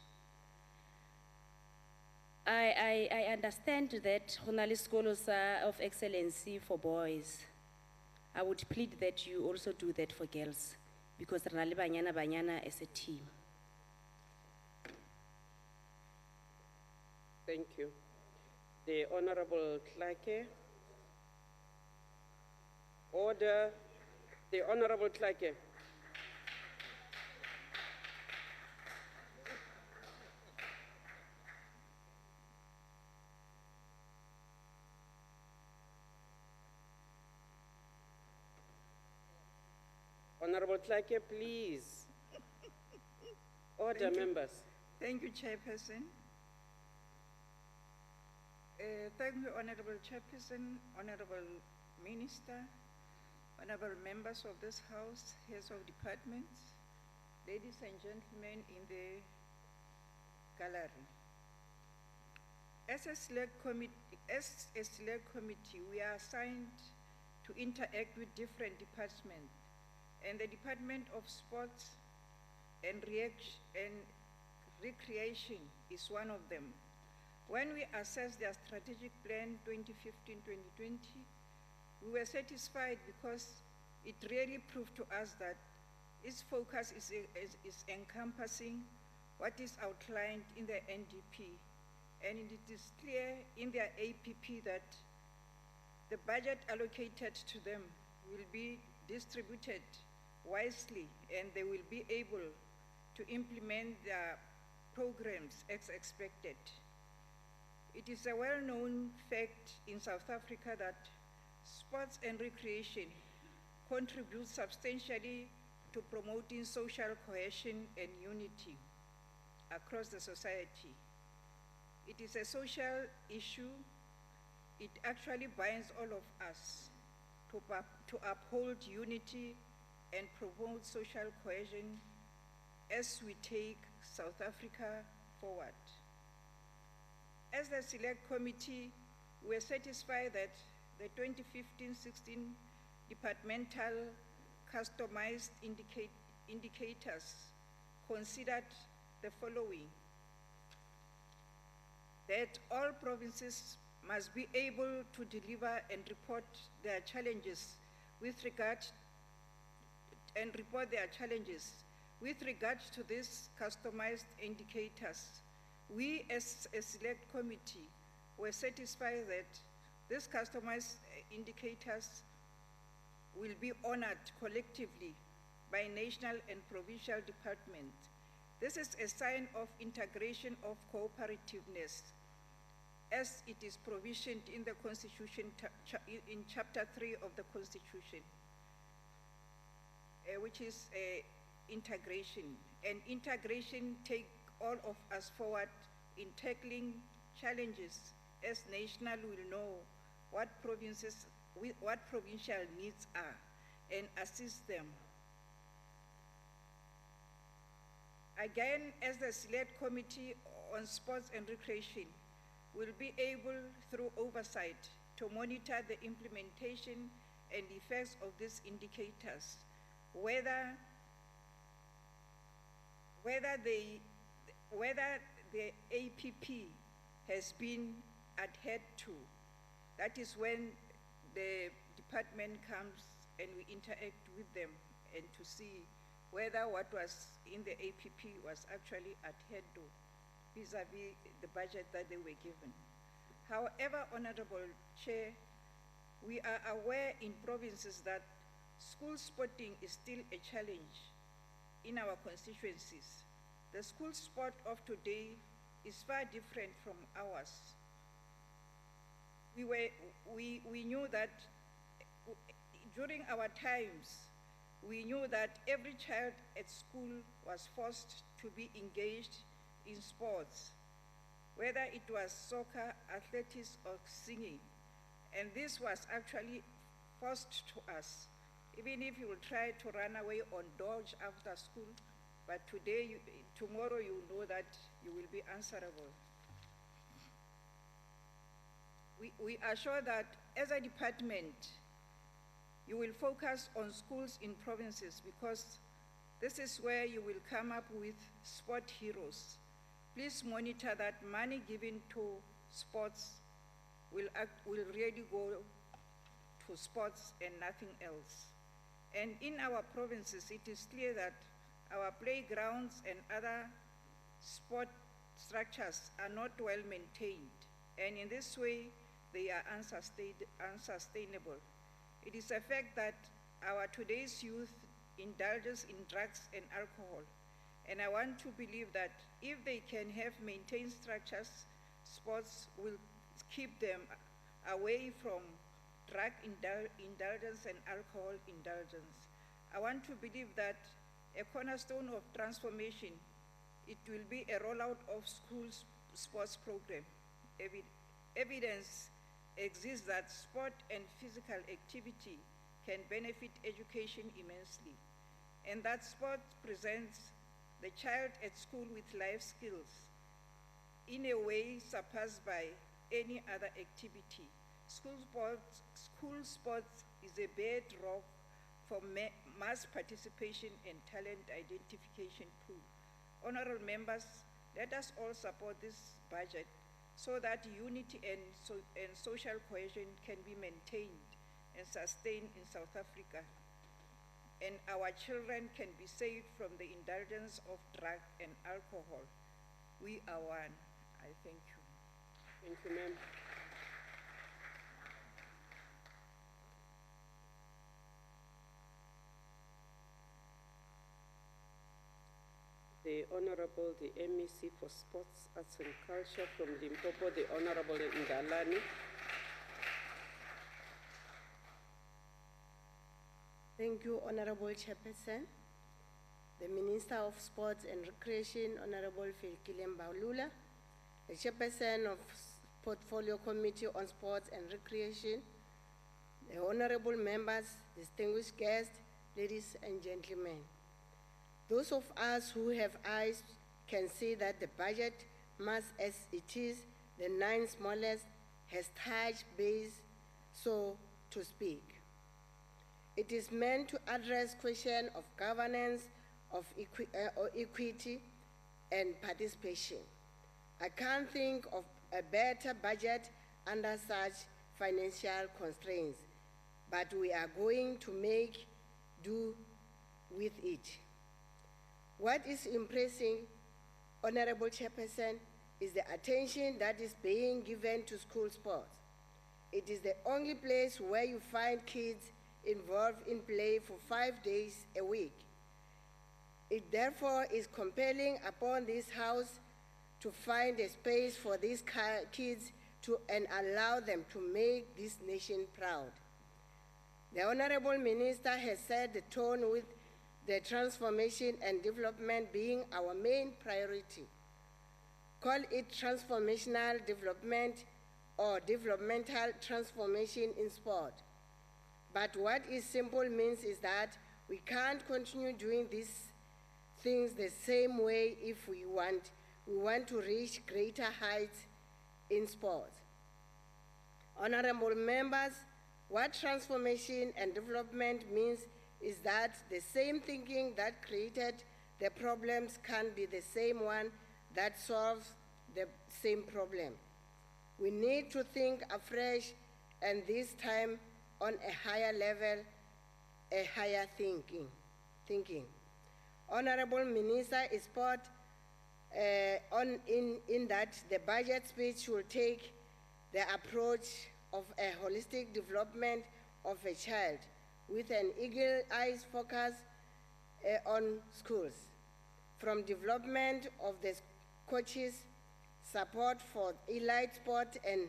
I understand that Honali schools are of excellency for boys. I would plead that you also do that for girls, because Ranali Banyana as a team. Thank you. The Honorable Clarke. Order. The Honorable Clarke. Honorable Clarke, please. Order, members. Thank you, Chairperson. Thank you, Honorable Chairperson, Honorable Minister, Honorable members of this House, heads of departments, ladies and gentlemen in the gallery. As a select committee, we are assigned to interact with different departments, and the Department of Sports and Recreation is one of them. When we assessed their strategic plan 2015-2020, we were satisfied because it really proved to us that its focus is encompassing what is outlined in the NDP, and it is clear in their APP that the budget allocated to them will be distributed wisely, and they will be able to implement their programs as expected. It is a well-known fact in South Africa that sports and recreation contribute substantially to promoting social cohesion and unity across the society. It is a social issue. It actually binds all of us to uphold unity and promote social cohesion as we take South Africa forward. As the Select Committee, we are satisfied that the 2015-16 departmental customized indicators considered the following: that all provinces must be able to deliver and report their challenges with regard to these customized indicators. We as a select committee were satisfied that these customized indicators will be honored collectively by national and provincial departments. This is a sign of integration of cooperativeness as it is provisioned in the Constitution, in Chapter 3 of the Constitution, which is integration. And integration take all of us forward in tackling challenges, as national will know what provincial needs are and assist them. Again, as the Select Committee on Sports and Recreation, will be able, through oversight, to monitor the implementation and effects of these indicators, whether the APP has been adhered to. That is when the department comes and we interact with them and to see whether what was in the APP was actually adhered to vis-a-vis the budget that they were given. However, Honorable Chair, we are aware in provinces that school sporting is still a challenge in our constituencies. The school sport of today is far different from ours. We knew that during our times, we knew that every child at school was forced to be engaged in sports, whether it was soccer, athletics, or singing. And this was actually forced to us. Even if you will try to run away or dodge after school, but tomorrow you know that you will be answerable. We are sure that as a department, you will focus on schools in provinces because this is where you will come up with sport heroes. Please monitor that money given to sports will really go to sports and nothing else. And in our provinces, it is clear that our playgrounds and other sport structures are not well maintained. And in this way, they are unsustainable. It is a fact that our today's youth indulges in drugs and alcohol. And I want to believe that if they can have maintained structures, sports will keep them away from drug indulgence and alcohol indulgence. I want to believe that a cornerstone of transformation, it will be a rollout of schools sports program. Evidence exists that sport and physical activity can benefit education immensely, and that sport presents the child at school with life skills in a way surpassed by any other activity. School sports is a bedrock for mass participation and talent identification pool. Honorable members, let us all support this budget so that unity and social cohesion can be maintained and sustained in South Africa, and our children can be saved from the indulgence of drug and alcohol. We are one. I thank you. Thank you, ma'am. The Honorable, the MEC for Sports, Arts and Culture from Limpopo, the Honorable Ndalani. Thank you, Honorable Chairperson. The Minister of Sports and Recreation, Honorable Fikile Mbalula, the Chairperson of Portfolio Committee on Sports and Recreation, the honorable members, distinguished guests, ladies and gentlemen. Those of us who have eyes can see that the budget, much as it is the ninth smallest, has touched base, so to speak. It is meant to address questions of governance, of equity, and participation. I can't think of a better budget under such financial constraints, but we are going to make do with it. What is impressing, Honorable Chairperson, is the attention that is being given to school sports. It is the only place where you find kids involved in play for 5 days a week. It therefore is compelling upon this House to find a space for these kids and allow them to make this nation proud. The Honorable Minister has set the tone with the transformation and development being our main priority. Call it transformational development or developmental transformation in sport. But what is simple means is that we can't continue doing these things the same way if we want to reach greater heights in sport. Honorable members, what transformation and development means is that the same thinking that created the problems can be the same one that solves the same problem. We need to think afresh, and this time on a higher level, a higher thinking. Honorable Minister is spot in that the budget speech will take the approach of a holistic development of a child with an eagle-eyed focus on schools, from development of the coaches, support for elite sport, and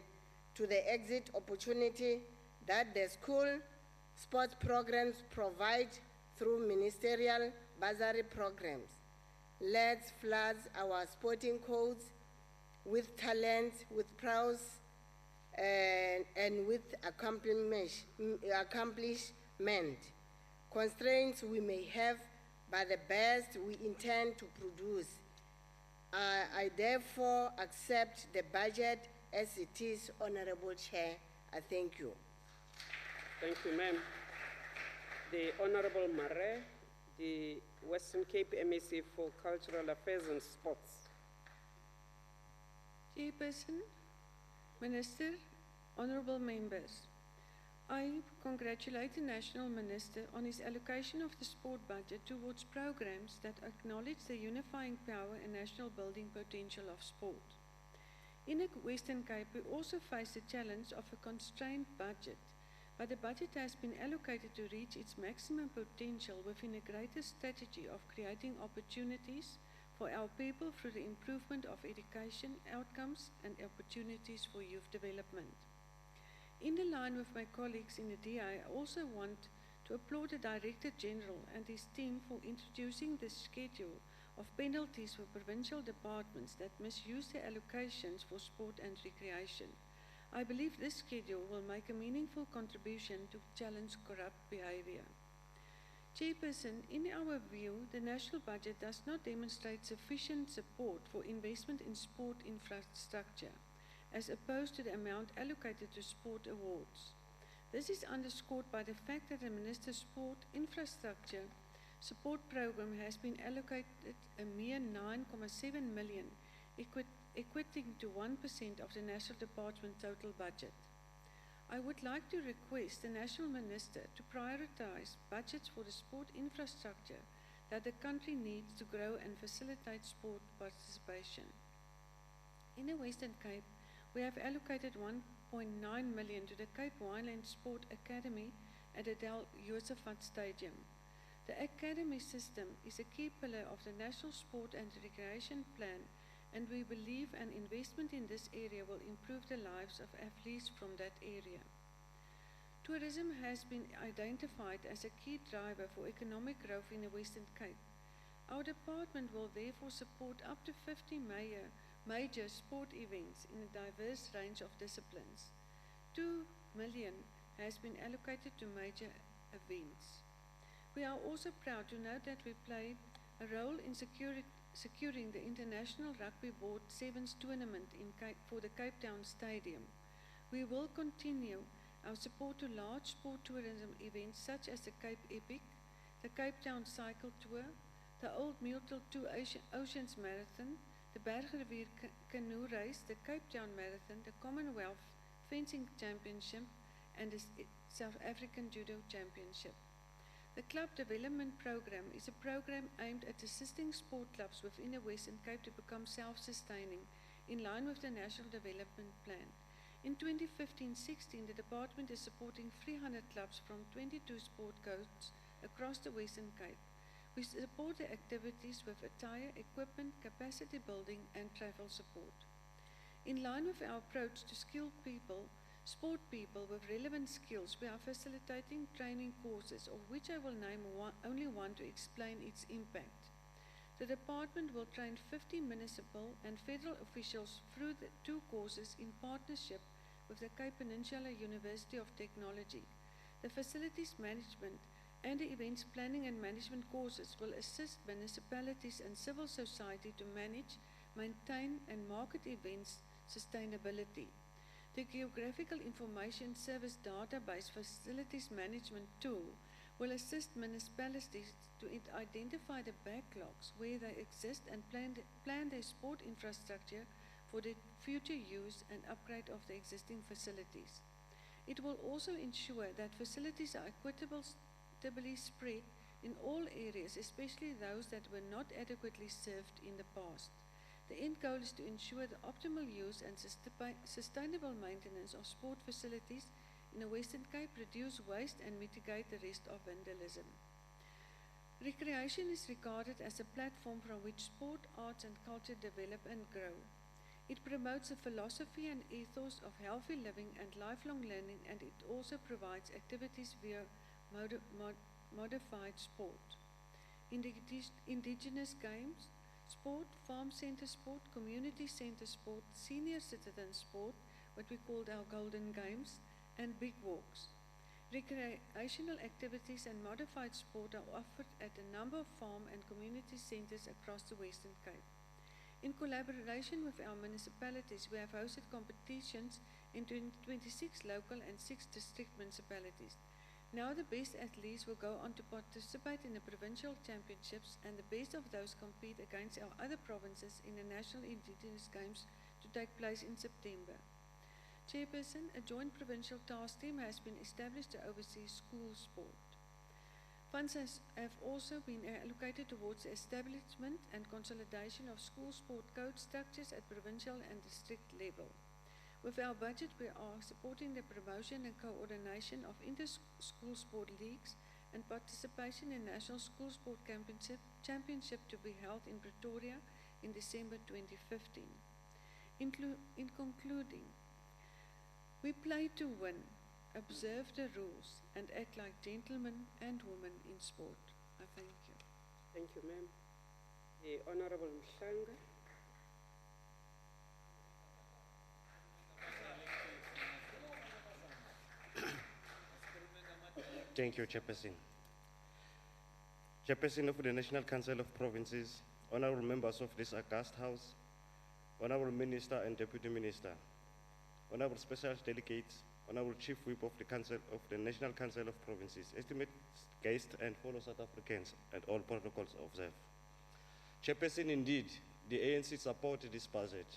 to the exit opportunity that the school sports programs provide through ministerial bursary programs. Let's flood our sporting codes with talent, with prowess, and with accomplishment. Constraints we may have, but the best we intend to produce. I therefore accept the budget as it is, Honorable Chair. I thank you. Thank you, ma'am. The Honorable Mare, the Western Cape MEC for Cultural Affairs and Sports. Chairperson, Minister, honorable members, I congratulate the National Minister on his allocation of the sport budget towards programs that acknowledge the unifying power and national building potential of sport. In the Western Cape, we also face the challenge of a constrained budget, but the budget has been allocated to reach its maximum potential within a greater strategy of creating opportunities for our people through the improvement of education outcomes and opportunities for youth development. In the line with my colleagues in the DA, I also want to applaud the Director General and his team for introducing the schedule of penalties for provincial departments that misuse their allocations for sport and recreation. I believe this schedule will make a meaningful contribution to challenge corrupt behavior. Chairperson, in our view, the national budget does not demonstrate sufficient support for investment in sport infrastructure, as opposed to the amount allocated to sport awards. This is underscored by the fact that the Minister's Sport Infrastructure Support Program has been allocated a mere 9.7 million, equating to 1% of the National Department total budget. I would like to request the National Minister to prioritise budgets for the sport infrastructure that the country needs to grow and facilitate sport participation. In the Western Cape, we have allocated 1.9 million to the Cape Wineland Sport Academy at the Del Josephat Stadium. The academy system is a key pillar of the National Sport and Recreation Plan, and we believe an investment in this area will improve the lives of athletes from that area. Tourism has been identified as a key driver for economic growth in the Western Cape. Our department will therefore support up to 50 major sport events in a diverse range of disciplines. 2 million has been allocated to major events. We are also proud to note that we played a role in securing the International Rugby Board Sevens tournament for the Cape Town Stadium. We will continue our support to large sport tourism events such as the Cape Epic, the Cape Town Cycle Tour, the Old Mutual 2 Oceans Marathon, the Bergrivier Canoe Race, the Cape Town Marathon, the Commonwealth Fencing Championship, and the South African Judo Championship. The Club Development Program is a program aimed at assisting sport clubs within the Western Cape to become self-sustaining in line with the National Development Plan. In 2015-16, the department is supporting 300 clubs from 22 sport codes across the Western Cape. We support the activities with attire, equipment, capacity building, and travel support. In line with our approach to skilled people, sport people with relevant skills, we are facilitating training courses, of which I will name only one to explain its impact. The department will train 50 municipal and federal officials through the 2 courses in partnership with the Cape Peninsula University of Technology. The facilities management and the events planning and management courses will assist municipalities and civil society to manage, maintain, and market events sustainability. The Geographical Information Service Database Facilities Management Tool will assist municipalities to identify the backlogs where they exist and plan their sport infrastructure for the future use and upgrade of the existing facilities. It will also ensure that facilities are equitably spread in all areas, especially those that were not adequately served in the past. The end goal is to ensure the optimal use and sustainable maintenance of sport facilities in the Western Cape, reduce waste and mitigate the risk of vandalism. Recreation is regarded as a platform from which sport, arts and culture develop and grow. It promotes a philosophy and ethos of healthy living and lifelong learning, and it also provides activities via modified sport. Indigenous games, sport, farm centre sport, community centre sport, senior citizen sport, what we called our golden games, and big walks. Recreational activities and modified sport are offered at a number of farm and community centres across the Western Cape. In collaboration with our municipalities, we have hosted competitions in 26 local and 6 district municipalities. Now the best athletes will go on to participate in the provincial championships, and the best of those compete against our other provinces in the National Indigenous Games to take place in September. Chairperson, a joint provincial task team has been established to oversee school sport. Funds have also been allocated towards the establishment and consolidation of school sport code structures at provincial and district level. With our budget, we are supporting the promotion and coordination of inter-school sport leagues and participation in National School Sport Championship to be held in Pretoria in December 2015. In concluding, we play to win, observe the rules, and act like gentlemen and women in sport. I thank you. Thank you, ma'am. The Honorable Mhlanga. Thank you, Chairperson. Chairperson of the National Council of Provinces, honorable members of this august House, honorable Minister and Deputy Minister, honorable special delegates, honorable Chief Whip of the National Council of Provinces, esteemed guests and fellow South Africans, and all protocols observed. Chairperson, indeed, the ANC supported this budget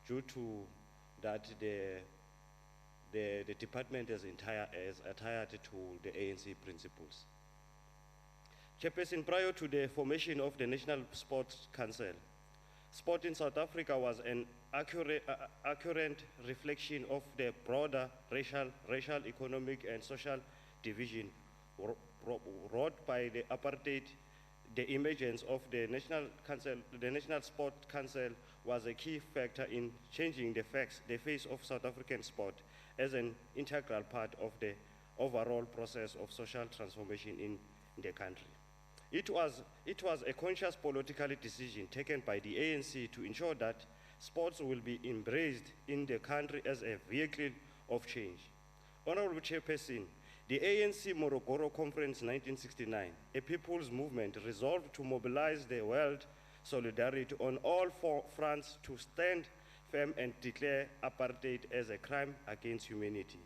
due to that the department is adhered to the ANC principles. Chairperson, prior to the formation of the National Sports Council, sport in South Africa was an accurate reflection of the broader racial, economic, and social division wrought by the apartheid. The emergence of the National Sport Council was a key factor in changing the face of South African sport as an integral part of the overall process of social transformation in the country. It was a conscious political decision taken by the ANC to ensure that sports will be embraced in the country as a vehicle of change. Honorable Chairperson, the ANC Morogoro Conference 1969, a people's movement, resolved to mobilize the world solidarity on all 4 fronts to stand firm and declare apartheid as a crime against humanity.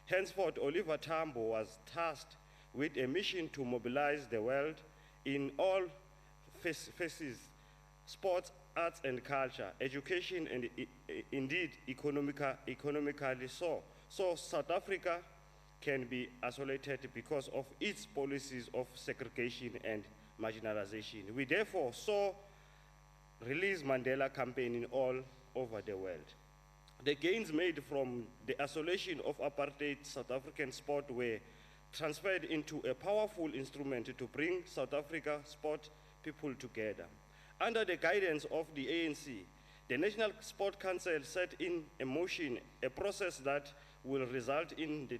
Henceforth, Oliver Tambo was tasked with a mission to mobilize the world in all phases: sports, arts and culture, education, and indeed economically so. So South Africa can be isolated because of its policies of segregation and marginalization. We therefore saw Release Mandela campaign in all over the world. The gains made from the isolation of apartheid South African sport were transferred into a powerful instrument to bring South Africa sport people together. Under the guidance of the ANC, the National Sport Council set in motion a process that will result in the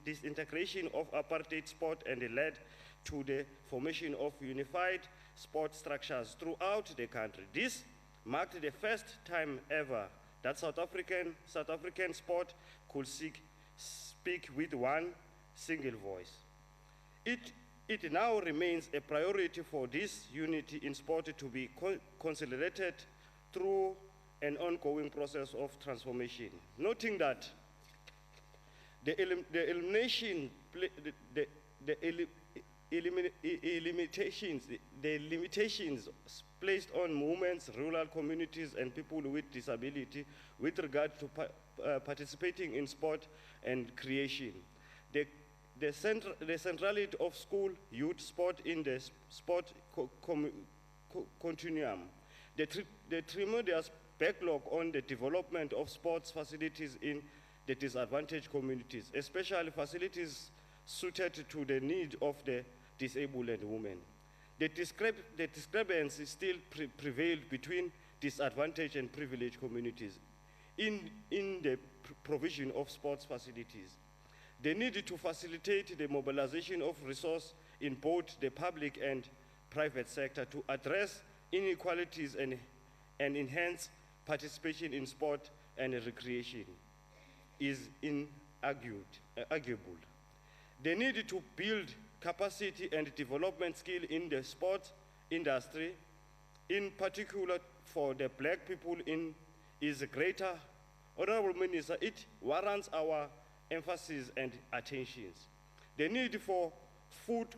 disintegration of apartheid sport and led to the formation of unified sport structures throughout the country. This marked the first time ever that South African sport could speak with one single voice. It now remains a priority for this unity in sport to be consolidated through an ongoing process of transformation. Noting that the limitations placed on movements, rural communities, and people with disability with regard to participating in sport and creation. The centrality of school youth sport in the sport continuum. The tremendous backlog on the development of sports facilities in the disadvantaged communities, especially facilities suited to the need of the disabled and women. The discrepancy still prevails between disadvantaged and privileged communities in the provision of sports facilities. The need to facilitate the mobilization of resources in both the public and private sector to address inequalities and enhance participation in sport and recreation is inarguable. The need to build capacity and development skill in the sports industry, in particular for the black people, is greater. Honorable Minister, it warrants our emphasis and attentions. The need for good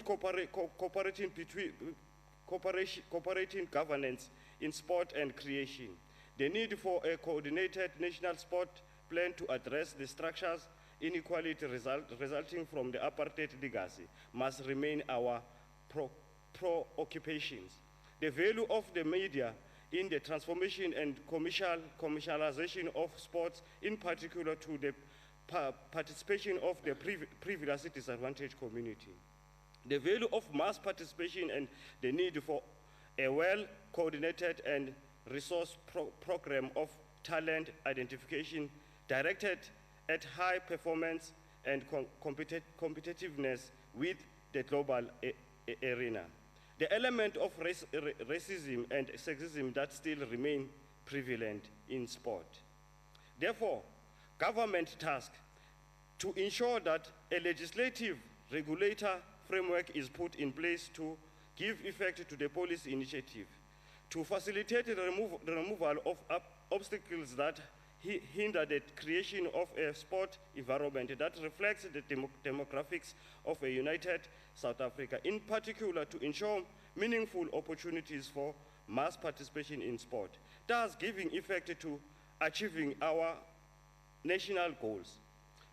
cooperating governance in sport and creation. The need for a coordinated national sport plan to address the structures inequality resulting from the apartheid legacy must remain our preoccupations. The value of the media in the transformation and commercialization of sports, in particular to the participation of the previously disadvantaged community. The value of mass participation and the need for a well-coordinated and resource program of talent identification directed at high performance and competitiveness with the global arena. The element of racism and sexism that still remain prevalent in sport. Therefore, government task to ensure that a legislative regulator framework is put in place to give effect to the policy initiative, to facilitate the removal of obstacles that hinder the creation of a sport environment that reflects the demographics of a united South Africa, in particular to ensure meaningful opportunities for mass participation in sport, thus giving effect to achieving our national goals.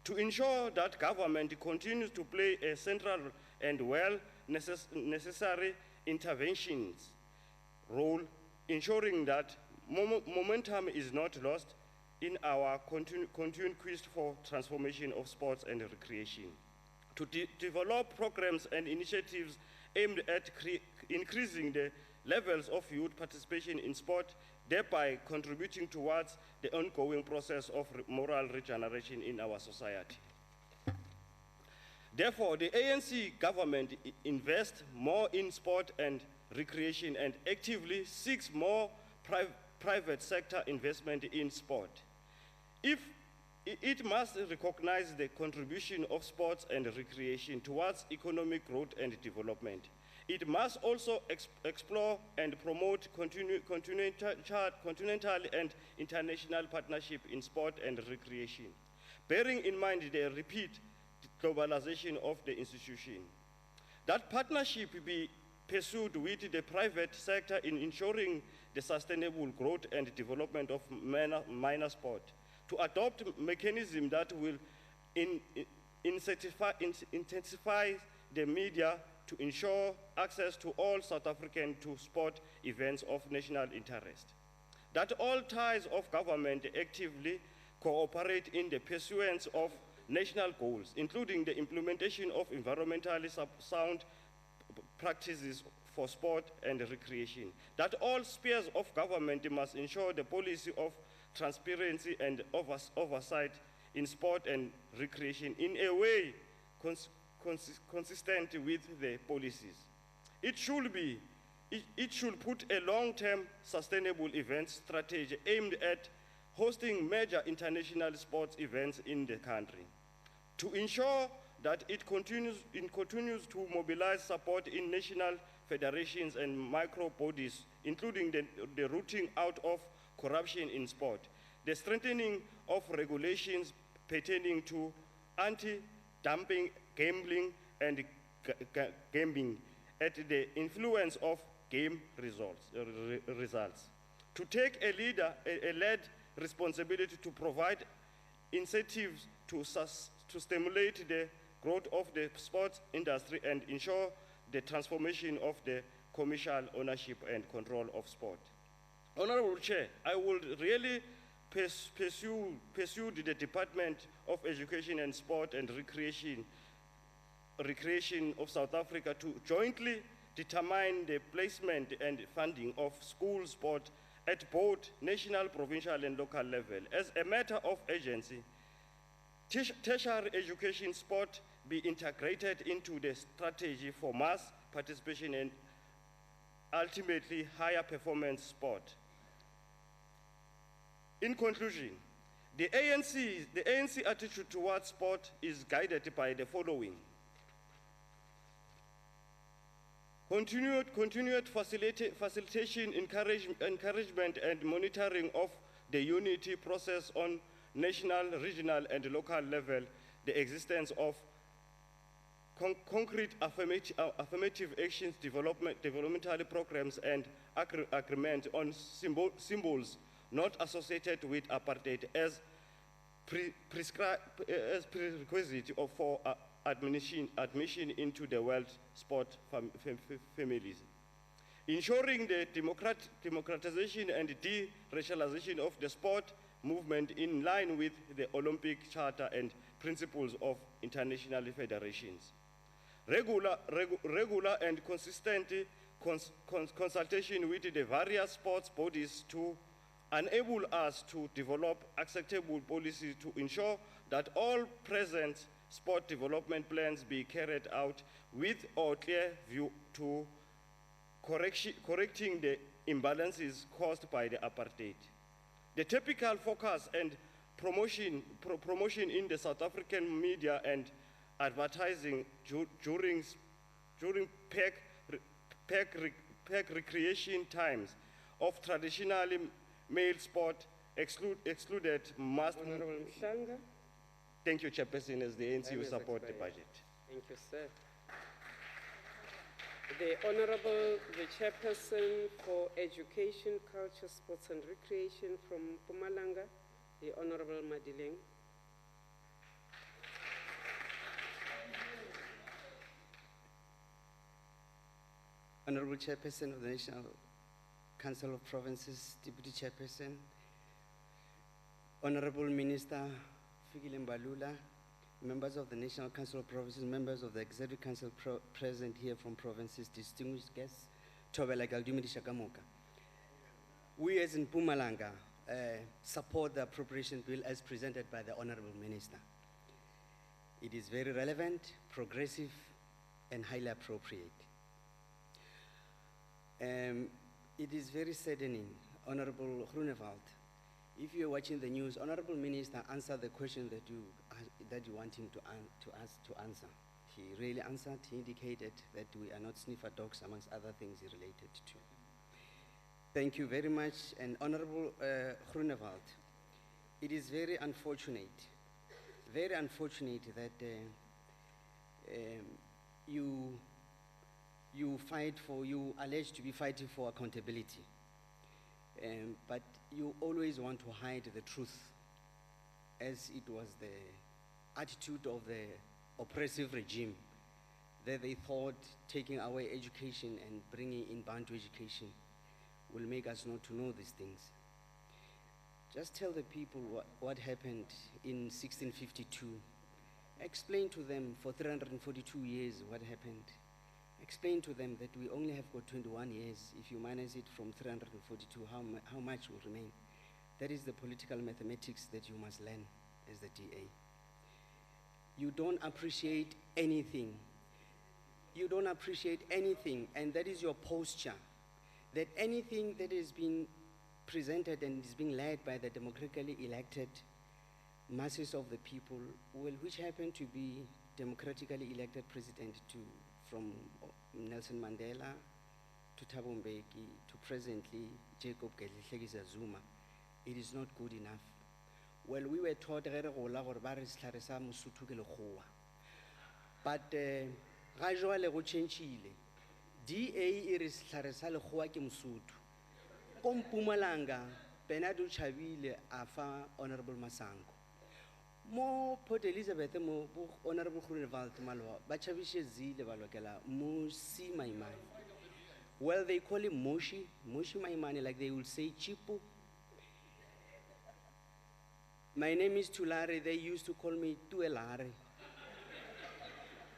To ensure that government continues to play a central and necessary interventions role, ensuring that momentum is not lost in our continued quest for transformation of sports and recreation. To develop programs and initiatives aimed at increasing the levels of youth participation in sport, thereby contributing towards the ongoing process of moral regeneration in our society. Therefore, the ANC government invests more in sport and recreation and actively seeks more private sector investment in sport. It must recognize the contribution of sports and recreation towards economic growth and development. It must also explore and promote continental and international partnership in sport and recreation, bearing in mind the repeat globalization of the institution. That partnership be pursued with the private sector in ensuring the sustainable growth and development of minor sport, to adopt mechanisms that will intensify the media to ensure access to all South African to sport events of national interest. that all ties of government actively cooperate in the pursuance of national goals, including the implementation of environmentally sound practices for sport and recreation, that all spheres of government must ensure the policy of transparency and oversight in sport and recreation in a way consistent with the policies. It should put a long-term sustainable event strategy aimed at hosting major international sports events in the country. To ensure that it continues to mobilize support in national federations and micro bodies, including the rooting out of corruption in sport, the strengthening of regulations pertaining to anti-dumping, gambling, and gambling at the influence of game results. To take a lead responsibility to provide incentives to stimulate the growth of the sports industry and ensure the transformation of the commercial ownership and control of sport. Honorable Chair, I would really pursue the Department of Education and Sport and Recreation of South Africa to jointly determine the placement and funding of school sport at both national, provincial, and local level. As a matter of urgency, tertiary education sport be integrated into the strategy for mass participation and ultimately higher performance sport. In conclusion, the ANC attitude towards sport is guided by the following. Continued facilitation, encouragement, and monitoring of the unity process on national, regional, and local level, the existence of concrete affirmative actions, developmental programs, and agreement on symbols not associated with apartheid as prerequisite for admission into the world sport families. Ensuring the democratization and de-racialization of the sport movement in line with the Olympic Charter and principles of international federations. Regular and consistent consultation with the various sports bodies to enable us to develop acceptable policies to ensure that all present sport development plans be carried out with a clear view to correcting the imbalances caused by the apartheid. The typical focus and promotion in the South African media and advertising during pack recreation times of traditionally male sport excluded must. Honorable Mshanga. Thank you, Chairperson, as the ANC will support the budget. Thank you, sir. The Honorable, the Chairperson for Education, Culture, Sports and Recreation from Mpumalanga, the Honorable Madileng. Honorable Chairperson of the National Council of Provinces, Deputy Chairperson, Honorable Minister Fikile Mbalula, members of the National Council of Provinces, members of the Executive Council present here from provinces, distinguished guests, Thobela Galdumedi Shakamuka. We as in Mpumalanga support the appropriation bill as presented by the Honorable Minister. It is very relevant, progressive, and highly appropriate. It is very saddening, Honorable Groenewald, if you're watching the news, Honorable Minister answered the question that you want him to answer. He really answered, he indicated that we are not sniffer dogs, amongst other things he related to. Thank you very much, and Honorable Groenewald, it is very unfortunate that you allege to be fighting for accountability. But you always want to hide the truth, as it was the attitude of the oppressive regime, that they thought taking away education and bringing in Bantu education will make us not to know these things. Just tell the people what happened in 1652. Explain to them for 342 years what happened. Explain to them that we only have got 21 years. If you minus it from 342, how much will remain? That is the political mathematics that you must learn as the DA. You don't appreciate anything. You don't appreciate anything, and that is your posture. That anything that is being presented and is being led by the democratically elected masses of the people, well, which happen to be democratically elected president from Nelson Mandela to Thabo Mbeki to presently Jacob Gedleyihlekisa Zuma, it is not good enough. Well, we were taught but ga jwale go tšhentšhile. DA e re sehlare sa lekgowa ke Mosotho. Ko Mpumalanga, Bernardo Chabile a fa Honorable Masango. Mo Port Elizabeth mo Honorable Groenewald Malwa ba tšhabiše Zile ba lokela Mosi Maimane. Well, they call him Moshi Maimane, like they will say Chipu. My name is Tulare, they used to call me Tuelare.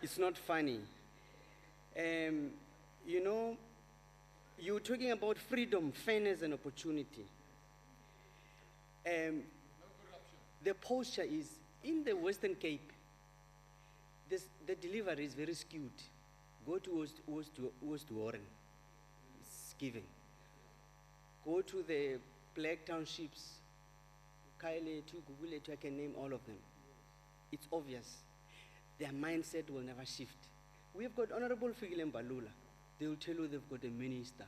It's not funny. You know, you're talking about freedom, fairness, and opportunity. The posture is, in the Western Cape, the delivery is very skewed. Go to West Warren, it's given. Go to the black townships, Kaile, Gugule, I can name all of them. It's obvious. Their mindset will never shift. We've got Honorable Fikile Mbalula. They will tell you they've got a minister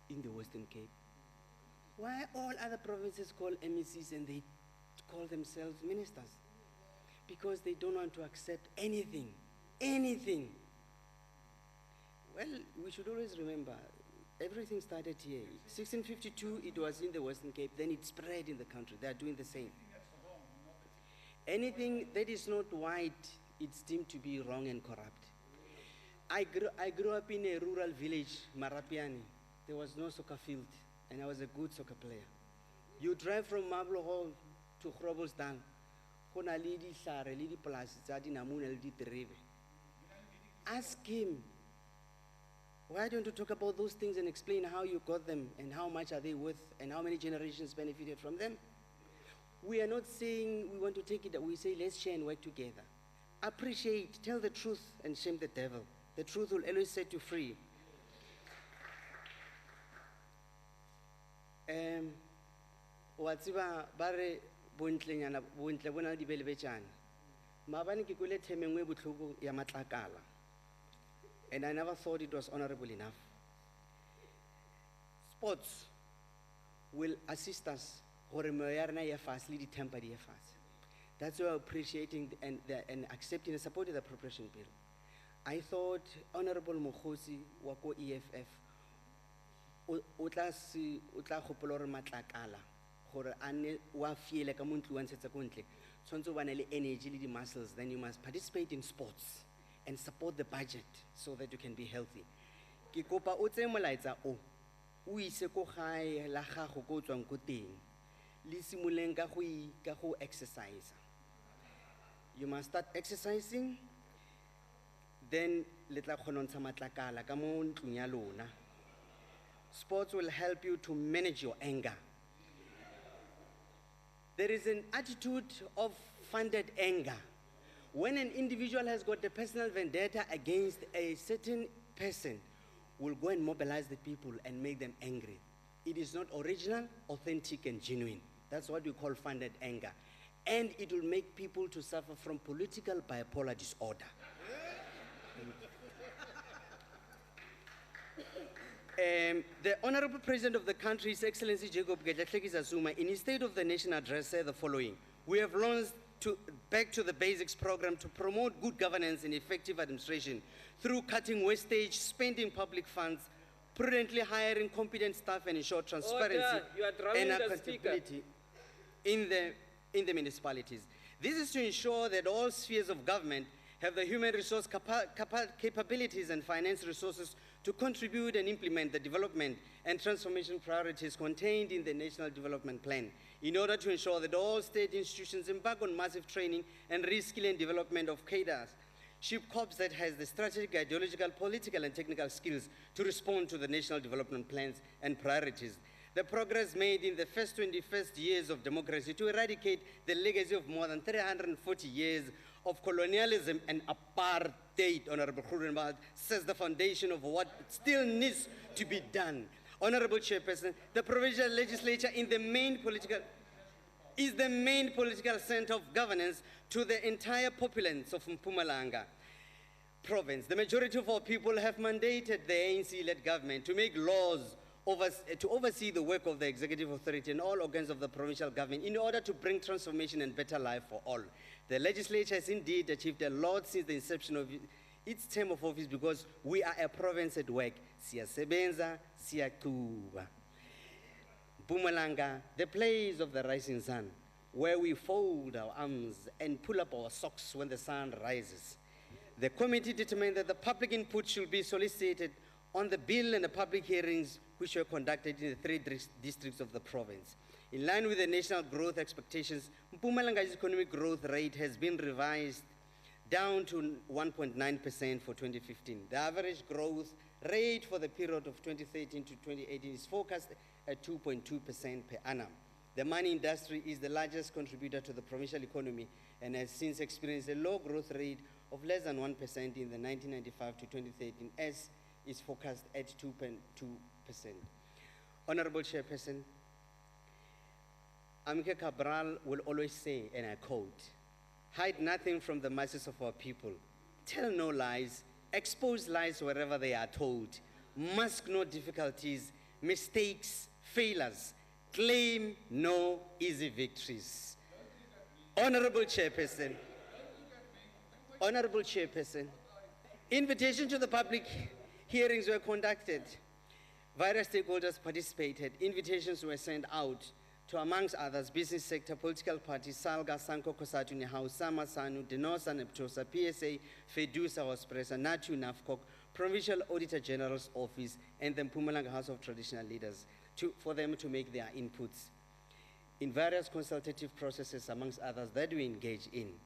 in the Western Cape. Why all other provinces call MECs and they call themselves ministers? Because they don't want to accept anything. Anything. Well, we should always remember, everything started here. 1652, it was in the Western Cape, then it spread in the country. They are doing the same. Anything that is not white, it's deemed to be wrong and corrupt. I grew up in a rural village, Marapiani. There was no soccer field, and I was a good soccer player. You drive from Marble Hall to Groblersdal, ask him, why don't you talk about those things and explain how you got them and how much are they worth and how many generations benefited from them? We are not saying we want to take it, we say let's share and work together. Appreciate, tell the truth and shame the devil. The truth will always set you free. Watsiba bare bontlenyana bontle bona di belebetjana. Mabane ke kule themengwe botlhoko ya matlakala. And I never thought it was honorable enough. Sports will assist us. That's why I'm appreciating and accepting and supporting the appropriation bill. I thought Honorable Mokhosi wako EFF utla khopolo matlakala gore ane wa fiele ka mo ntluang setsa ko ntle tshwantse ba na le energy le di muscles, then you must participate in sports and support the budget so that you can be healthy. Ke kopa o tse molaetsa o ise ko gae la gago go tswang ko teng. Exercise. You must start exercising, then sports will help you to manage your anger. There is an attitude of funded anger. When an individual has got a personal vendetta against a certain person, will go and mobilize the people and make them angry. It is not original, authentic, and genuine. That's what we call funded anger. And it will make people to suffer from political bipolar disorder. The Honorable President of the country, His Excellency Jacob Gedleyihlekisa Zuma, in his State of the Nation address said the following: we have launched Back to the Basics program to promote good governance and effective administration through cutting wastage, spending public funds, prudently hiring competent staff, and ensure transparency and accountability in the municipalities. This is to ensure that all spheres of government have the human resource capabilities and finance resources to contribute and implement the development and transformation priorities contained in the National Development Plan in order to ensure that all state institutions embark on massive training and reskilling development of cadres, ship corps that has the strategic, ideological, political, and technical skills to respond to the national development plans and priorities. The progress made in the first 21st years of democracy to eradicate the legacy of more than 340 years of colonialism and apartheid, Honorable Groenewald, says the foundation of what still needs to be done. Honorable Chairperson, the provincial legislature is the main political center of governance to the entire populace of Mpumalanga province. The majority of our people have mandated the ANC-led government to make laws to oversee the work of the executive authority and all organs of the provincial government in order to bring transformation and better life for all. The legislature has indeed achieved a lot since the inception of its term of office because we are a province at work. Siyasebenza, siyaquba. Mpumalanga, the place of the rising sun, where we fold our arms and pull up our socks when the sun rises. The committee determined that the public input should be solicited on the bill and the public hearings which were conducted in the 3 districts of the province. In line with the national growth expectations, Mpumalanga's economic growth rate has been revised down to 1.9% for 2015. The average growth rate for the period of 2013 to 2018 is forecast at 2.2% per annum. The mining industry is the largest contributor to the provincial economy and has since experienced a low growth rate of less than 1% in the 1995 to 2013, as is forecast at 2.2%. Honorable Chairperson, Amike Cabral will always say, and I quote, "Hide nothing from the masses of our people. Tell no lies, expose lies wherever they are told. Mask no difficulties, mistakes, failures. Claim no easy victories." Honorable Chairperson, invitation to the public hearings were conducted. Various stakeholders participated. Invitations were sent out to, amongst others, business sector, political parties, Salga, Sanko, Kosatu, Nihau, Sama, Sanu, Denosa, Neptosa, PSA, Fedusa, Ospresa, Natu, Nafkok, Provincial Auditor General's Office, and the Mpumalanga House of Traditional Leaders for them to make their inputs in various consultative processes, amongst others, that we engage in.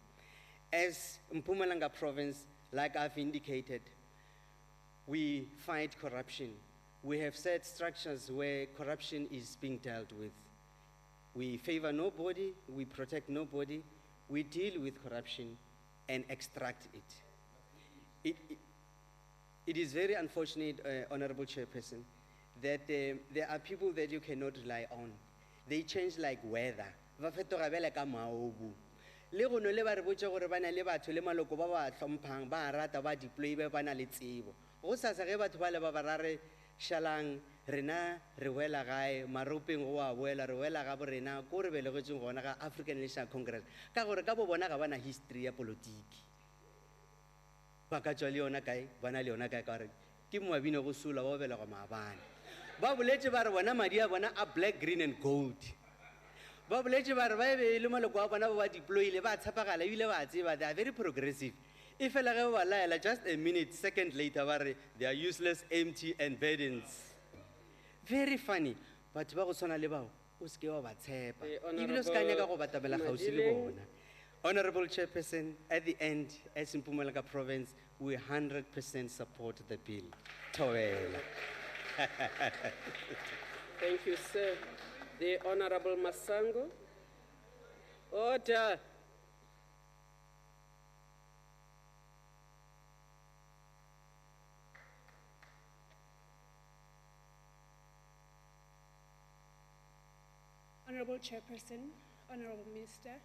As Mpumalanga province, like I've indicated, we fight corruption. We have set structures where corruption is being dealt with. We favor nobody, we protect nobody, we deal with corruption and extract it. It is very unfortunate, Honorable Chairperson, that there are people that you cannot rely on. They change like weather. Va fetoga bjale ka maobu. Le go no le ba re botse gore ba na le batho le maloko ba ba tlhomphang ba rata ba deploy ba na le tsebo. Go sa sa ge batho ba le ba rare shalang rena re wela gae maropeng go a boela re wela ga bo rena ko re belegetseng gona ga African National Congress ka gore ka bo bona ga bana history ya politiki. Ba ka tswa le yona kae bana le yona kae ka re ke moabine go sula ba belega maabane. Ba boletse ba re bona madi a bona a black, green and gold. Ba boletse ba re ba be le maloko a bona ba deployile ba tshepagala ebile ba tseba they are very progressive. If I like just a minute, second later, they are useless, empty, and burdens. Very funny. But Honorable Chairperson, at the end, as in Mpumalanga province, we 100% support the bill. Towela. Thank you, sir. The Honorable Masango. Order. Honorable Chairperson, Honorable Minister,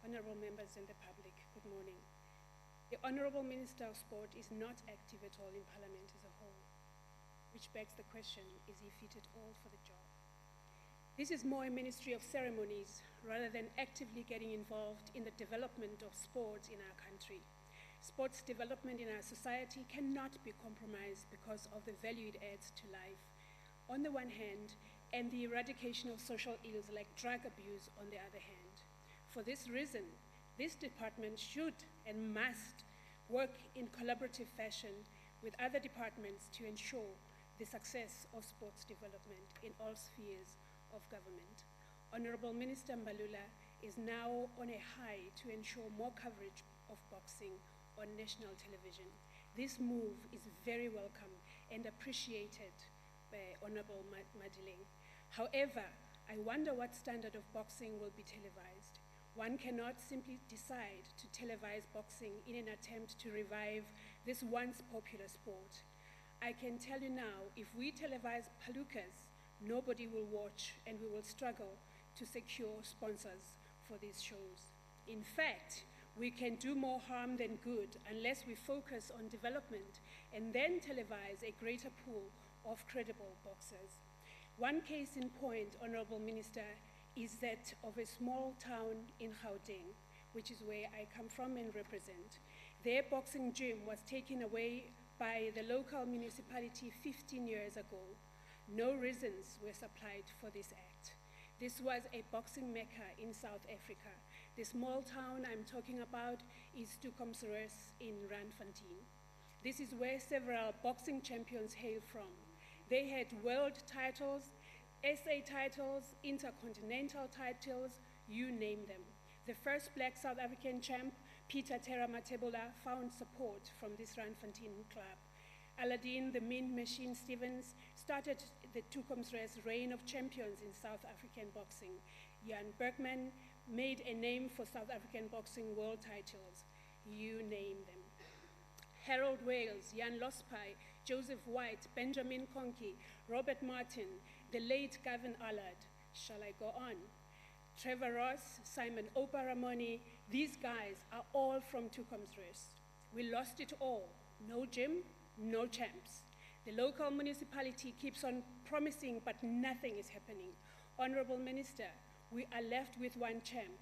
Honorable members and the public, good morning. The Honorable Minister of Sport is not active at all in Parliament as a whole, which begs the question, is he fit at all for the job? This is more a ministry of ceremonies rather than actively getting involved in the development of sports in our country. Sports development in our society cannot be compromised because of the value it adds to life, on the one hand, and the eradication of social ills like drug abuse on the other hand. For this reason, this department should and must work in collaborative fashion with other departments to ensure the success of sports development in all spheres of government. Honorable Minister Mbalula is now on a high to ensure more coverage of boxing on national television. This move is very welcome and appreciated by Honorable Madileng. However, I wonder what standard of boxing will be televised. One cannot simply decide to televise boxing in an attempt to revive this once popular sport. I can tell you now, if we televise palookas, nobody will watch and we will struggle to secure sponsors for these shows. In fact, we can do more harm than good unless we focus on development and then televise a greater pool of credible boxers. One case in point, Honorable Minister, is that of a small town in Gauteng, which is where I come from and represent. Their boxing gym was taken away by the local municipality 15 years ago. No reasons were supplied for this act. This was a boxing mecca in South Africa. The small town I'm talking about is Tukomsores in Randfontein. This is where several boxing champions hail from. They had world titles, SA titles, intercontinental titles, you name them. The first black South African champ, Peter Terra Matebula, found support from this Randfontein club. Aladdin, the Mean Machine Stevens, started the Tukomsres reign of champions in South African boxing. Jan Bergman made a name for South African boxing world titles. You name them. Harold Wales, Jan Lospai, Joseph White, Benjamin Konki, Robert Martin, the late Gavin Allard. Shall I go on? Trevor Ross, Simon Oparamoni, these guys are all from Tukomsres. We lost it all. No gym, no champs. The local municipality keeps on promising, but nothing is happening. Honorable Minister, we are left with one champ,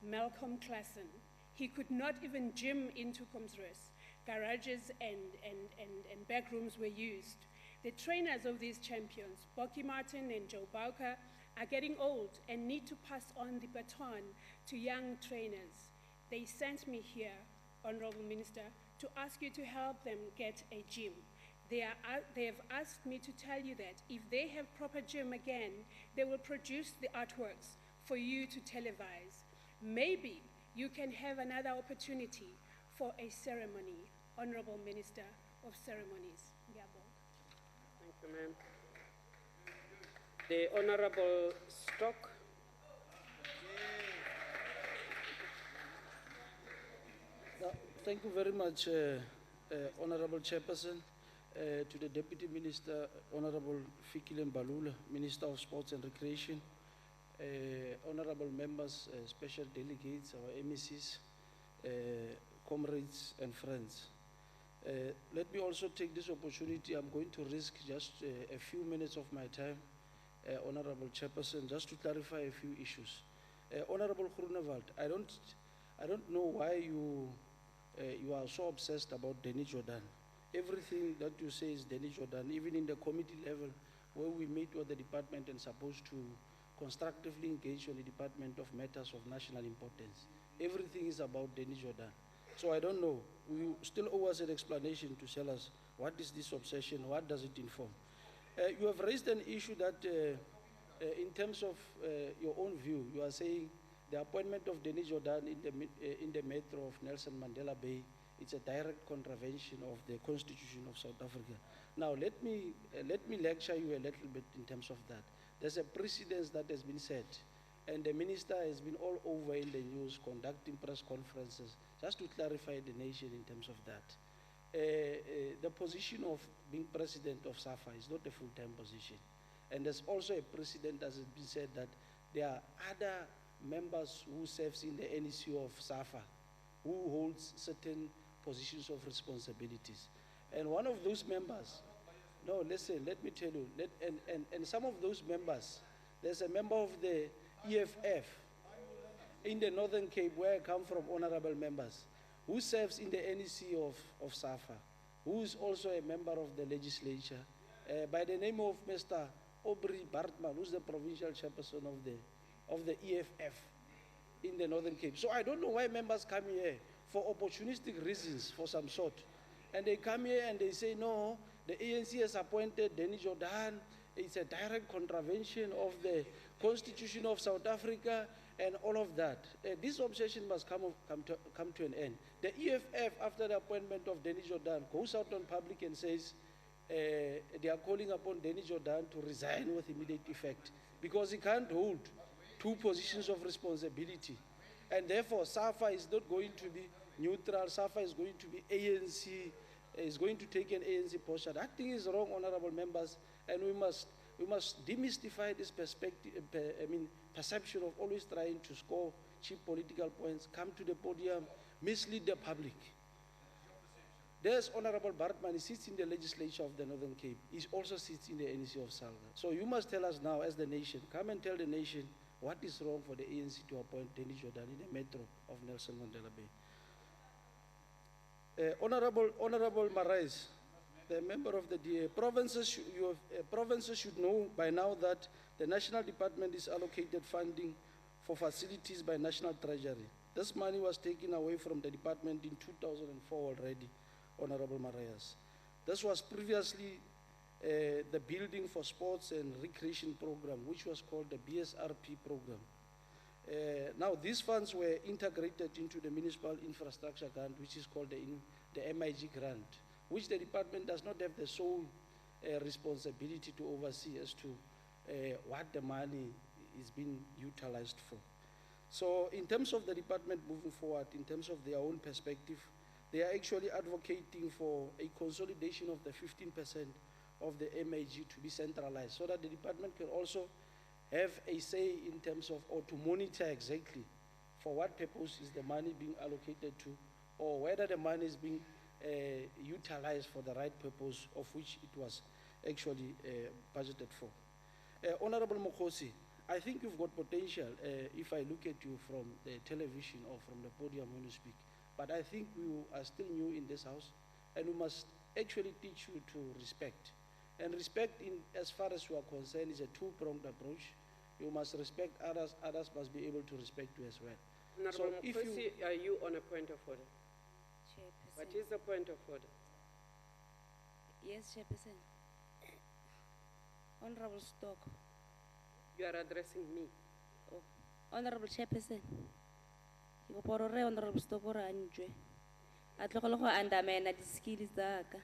Malcolm Klassen. He could not even gym in Tukomsres. Garages and back rooms were used. The trainers of these champions, Boki Martin and Joe Bauker, are getting old and need to pass on the baton to young trainers. They sent me here, Honorable Minister, to ask you to help them get a gym. They have asked me to tell you that if they have proper gym again, they will produce the artworks for you to televise. Maybe you can have another opportunity for a ceremony, Honorable Minister of Ceremonies. Thank you, ma'am. The Honorable Stock. Thank you very much, Honorable Chairperson, to the Deputy Minister, Honorable Fikile Mbalula, Minister of Sports and Recreation, honorable members, special delegates, our MECs, comrades and friends. Let me also take this opportunity. I'm going to risk just a few minutes of my time, Honorable Chairperson, just to clarify a few issues. Honorable Groenewald, I don't know why you are so obsessed about Denny Jordan. Everything that you say is Denny Jordan, even in the committee level where we meet with the department and supposed to constructively engage on the Department of Matters of National Importance. Everything is about Denny Jordan. So I don't know, you still owe us an explanation to tell us what is this obsession, what does it inform? You have raised an issue that in terms of your own view, you are saying the appointment of Denny Jordan in the metro of Nelson Mandela Bay, it's a direct contravention of the Constitution of South Africa. Now, let me lecture you a little bit in terms of that. There's a precedence that has been set, and the minister has been all over in the news conducting press conferences just to clarify the nation in terms of that. The position of being president of SAFA is not a full-time position. And there's also a precedent, as has been said, that there are other members who serves in the NEC of SAFA who holds certain positions of responsibilities. And one of those members, no, listen, let me tell you, and some of those members, there's a member of the EFF in the Northern Cape, where I come from, honorable members, who serves in the NEC of SAFA, who is also a member of the legislature, by the name of Mr. Aubrey Bartman, who's the provincial chairperson of the EFF in the Northern Cape. So I don't know why members come here for opportunistic reasons for some sort. And they come here and they say, no, the ANC has appointed Danny Jordan. It's a direct contravention of the Constitution of South Africa and all of that. This obsession must come to an end. The EFF, after the appointment of Danny Jordan, goes out on public and says they are calling upon Danny Jordan to resign with immediate effect because he can't hold two positions of responsibility. And therefore, SAFA is not going to be neutral. SAFA is going to be ANC, is going to take an ANC posture. That thing is wrong, honorable members, and we must demystify this perception of always trying to score cheap political points, come to the podium, mislead the public. There's Honorable Bartman, he sits in the legislature of the Northern Cape. He also sits in the ANC of Salga. So you must tell us now, as the nation, come and tell the nation what is wrong for the ANC to appoint Danny Jordan in the metro of Nelson Mandela Bay. Honorable Marais, the member of the DA, provinces should know by now that the National Department is allocated funding for facilities by National Treasury. This money was taken away from the department in 2004 already, Honorable Marais. This was previously the Building for Sports and Recreation Program, which was called the BSRP program. Now, these funds were integrated into the Municipal Infrastructure Grant, which is called the MIG grant, which the department does not have the sole responsibility to oversee as to what the money is being utilized for. So in terms of the department moving forward, in terms of their own perspective, they are actually advocating for a consolidation of the 15% of the MIG to be centralized so that the department can also have a say in terms of, or to monitor exactly for what purpose is the money being allocated to, or whether the money is being utilized for the right purpose of which it was actually budgeted for. Honorable Mokhosi, I think you've got potential if I look at you from the television or from the podium when you speak. But I think you are still new in this house, and we must actually teach you to respect. And respect, as far as you are concerned, is a two-pronged approach. You must respect others, others must be able to respect you as well. Honorable Mokhosi, are you on a point of order? Chairperson. What is the point of order? Yes, Chairperson. Honorable Stock. You are addressing me. Oh. Honorable Chairperson. Honorable Stock or Anjwe. At Loko andamena the skills zaka.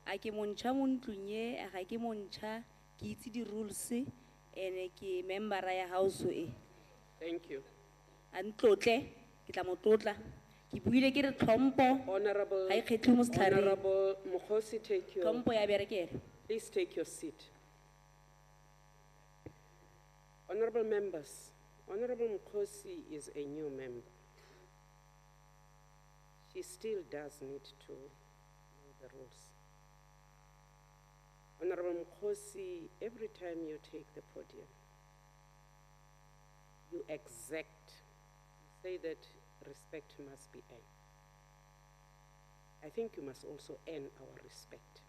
I ke moncha muntlunye, I ke moncha, ki itse di rules, and ke member ya house e. Thank you. Antlotle, ke tla motlotla. Ke buile ke re tlhompo. Honorable Mokhosi, take your. Tlhompo ya berekere. Please take your seat. Honorable members, Honorable Mokhosi is a new member. She still does need to know the rules. Honorable Mokhosi, every time you take the podium, you exact, you say that respect must be earned. I think you must also earn our respect.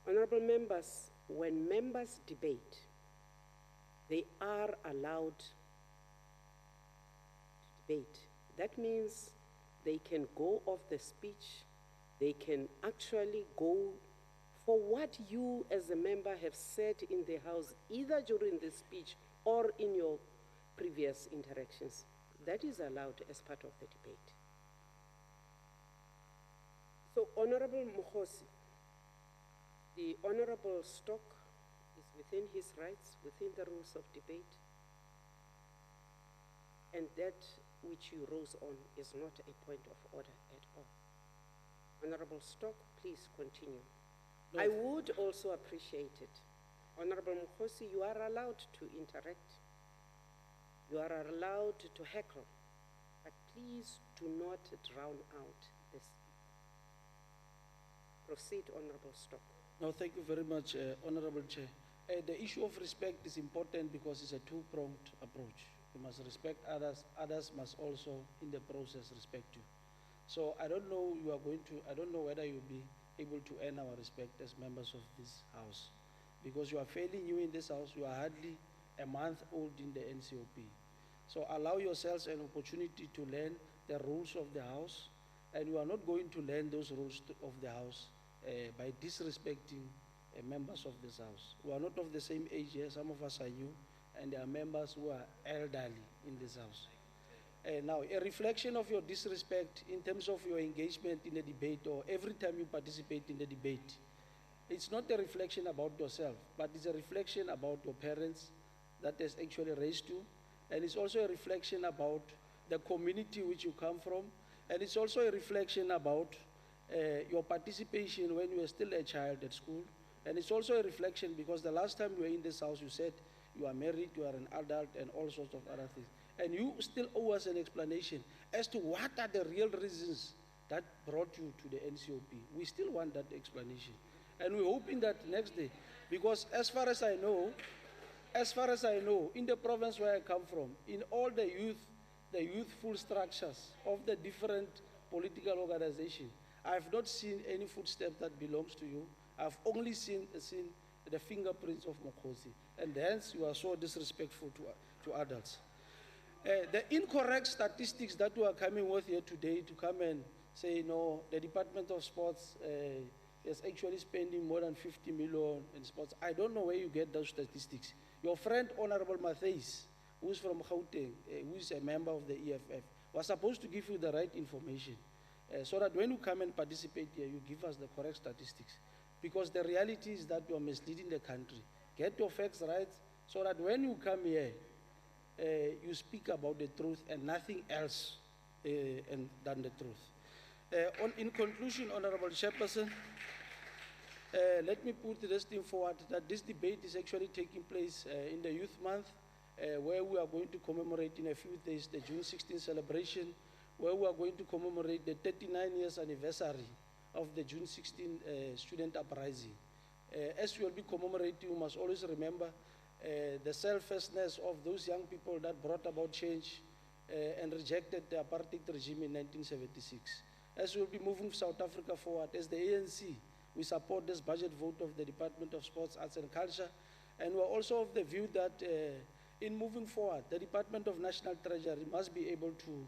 Honorable members, when members debate, they are allowed to debate. That means they can go off the speech, they can actually go for what you as a member have said in the House, either during the speech or in your previous interactions. That is allowed as part of the debate. So, Honorable Mokhosi, the Honorable Stock is within his rights, within the rules of debate, and that which you rose on is not a point of order at all. Honorable Stock, please continue. No. I would also appreciate it. Honorable Mokhosi, you are allowed to interact. You are allowed to heckle, but please do not drown out this. Proceed, Honorable Stock. No, thank you very much, Honorable Chair. The issue of respect is important because it's a two-pronged approach. You must respect others, others must also, in the process, respect you. So I don't know I don't know whether you'll be able to earn our respect as members of this House. Because you are fairly new in this House, you are hardly a month old in the NCOP. So allow yourselves an opportunity to learn, the rules of the House, and we are not going to learn those rules of the House by disrespecting members of this House. We are not of the same age here, some of us are new, and there are members who are elderly in this House. Now, a reflection of your disrespect in terms of your engagement in a debate or every time you participate in the debate, it's not a reflection about yourself, but it's a reflection about your parents that has actually raised you, and it's also a reflection about the community which you come from, and it's also a reflection about your participation when you were still a child at school, and it's also a reflection because the last time you were in this house, you said you are married, you are an adult, and all sorts of other things. And you still owe us an explanation as to what are the real reasons that brought you to the NCOP. We still want that explanation. And we're hoping that next day, because as far as I know, in the province where I come from, in all the youthful structures of the different political organizations, I have not seen any footstep that belongs to you. I've only seen the fingerprints of Mokhosi, and hence you are so disrespectful to adults. The incorrect statistics that we are coming with here today to come and say, no, the Department of Sports is actually spending more than 50 million in sports. I don't know where you get those statistics. Your friend, Honorable Matheis, who's from Gauteng, who is a member of the EFF, was supposed to give you the right information so that when you come and participate here, you give us the correct statistics. Because the reality is that you are misleading the country. Get your facts right so that when you come here, you speak about the truth and nothing else than the truth. In conclusion, Honorable Chairperson, let me put this thing forward that this debate is actually taking place in the Youth Month, where we are going to commemorate in a few days the June 16 celebration, where we are going to commemorate the 39 years anniversary of the June 16 student uprising. As we will be commemorating, we must always remember the selflessness of those young people that brought about change and rejected the apartheid regime in 1976. As we will be moving South Africa forward, as the ANC, we support this budget vote of the Department of Sports, Arts and Culture, and we are also of the view that in moving forward, the Department of National Treasury must be able to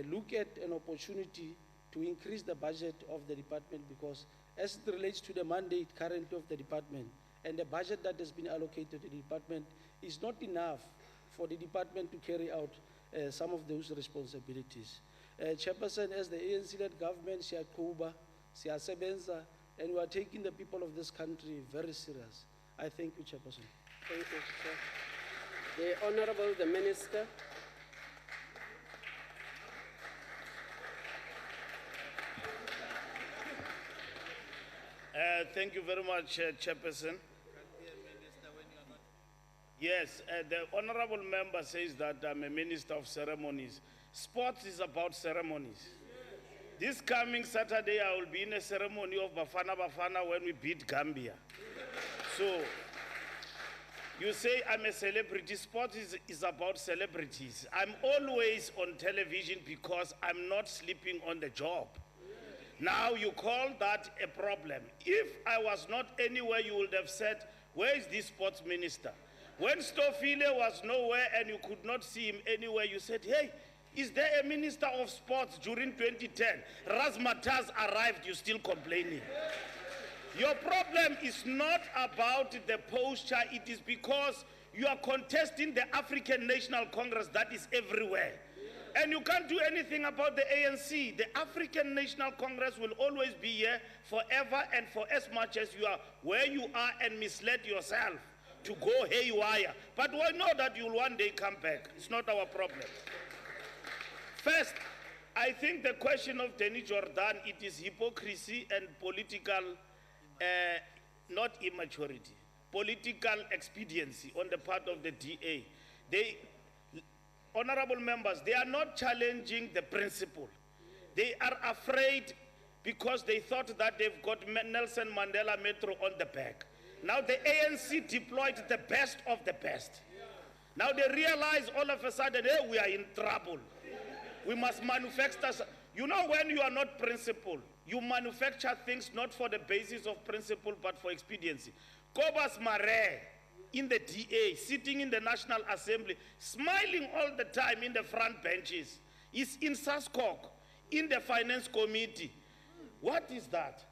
look at an opportunity to increase the budget of the department, because as it relates to the mandate currently of the department and the budget that has been allocated to the department is not enough for the department to carry out some of those responsibilities. Chairperson, as the ANC-led government, siya kuba, siya sebenza, and we are taking the people of this country very serious. I thank you, Chairperson. Thank you, sir. The Honorable, the Minister. Thank you very much, Chairperson. Yes, the honorable member says that I'm a minister of ceremonies. Sports is about ceremonies. This coming Saturday, I will be in a ceremony of Bafana Bafana when we beat Gambia. So, you say I'm a celebrity. Sports is about celebrities. I'm always on television because I'm not sleeping on the job. Now you call that a problem. If I was not anywhere, you would have said, where is this sports minister? When Stofile was nowhere and you could not see him anywhere, you said, hey, is there a minister of sports during 2010? Razmataz arrived, you're still complaining. Your problem is not about the posture, it is because you are contesting the African National Congress that is everywhere. And you can't do anything about the ANC. The African National Congress will always be here forever and for as much as you are where you are and misled yourself to go haywire. But we know that you'll one day come back. It's not our problem. First, I think the question of Denny Jordan, it is hypocrisy and political, not immaturity, political expediency on the part of the DA. Honorable members, they are not challenging the principle. They are afraid because they thought that they've got Nelson Mandela Metro on the back. Now the ANC deployed the best of the best. Now they realize all of a sudden, hey, we are in trouble. We must manufacture. You know, when you are not principled, you manufacture things not for the basis of principle, but for expediency. Kobas Mare, in the DA, sitting in the National Assembly, smiling all the time in the front benches. It's in SASCOC, in the finance committee. What is that?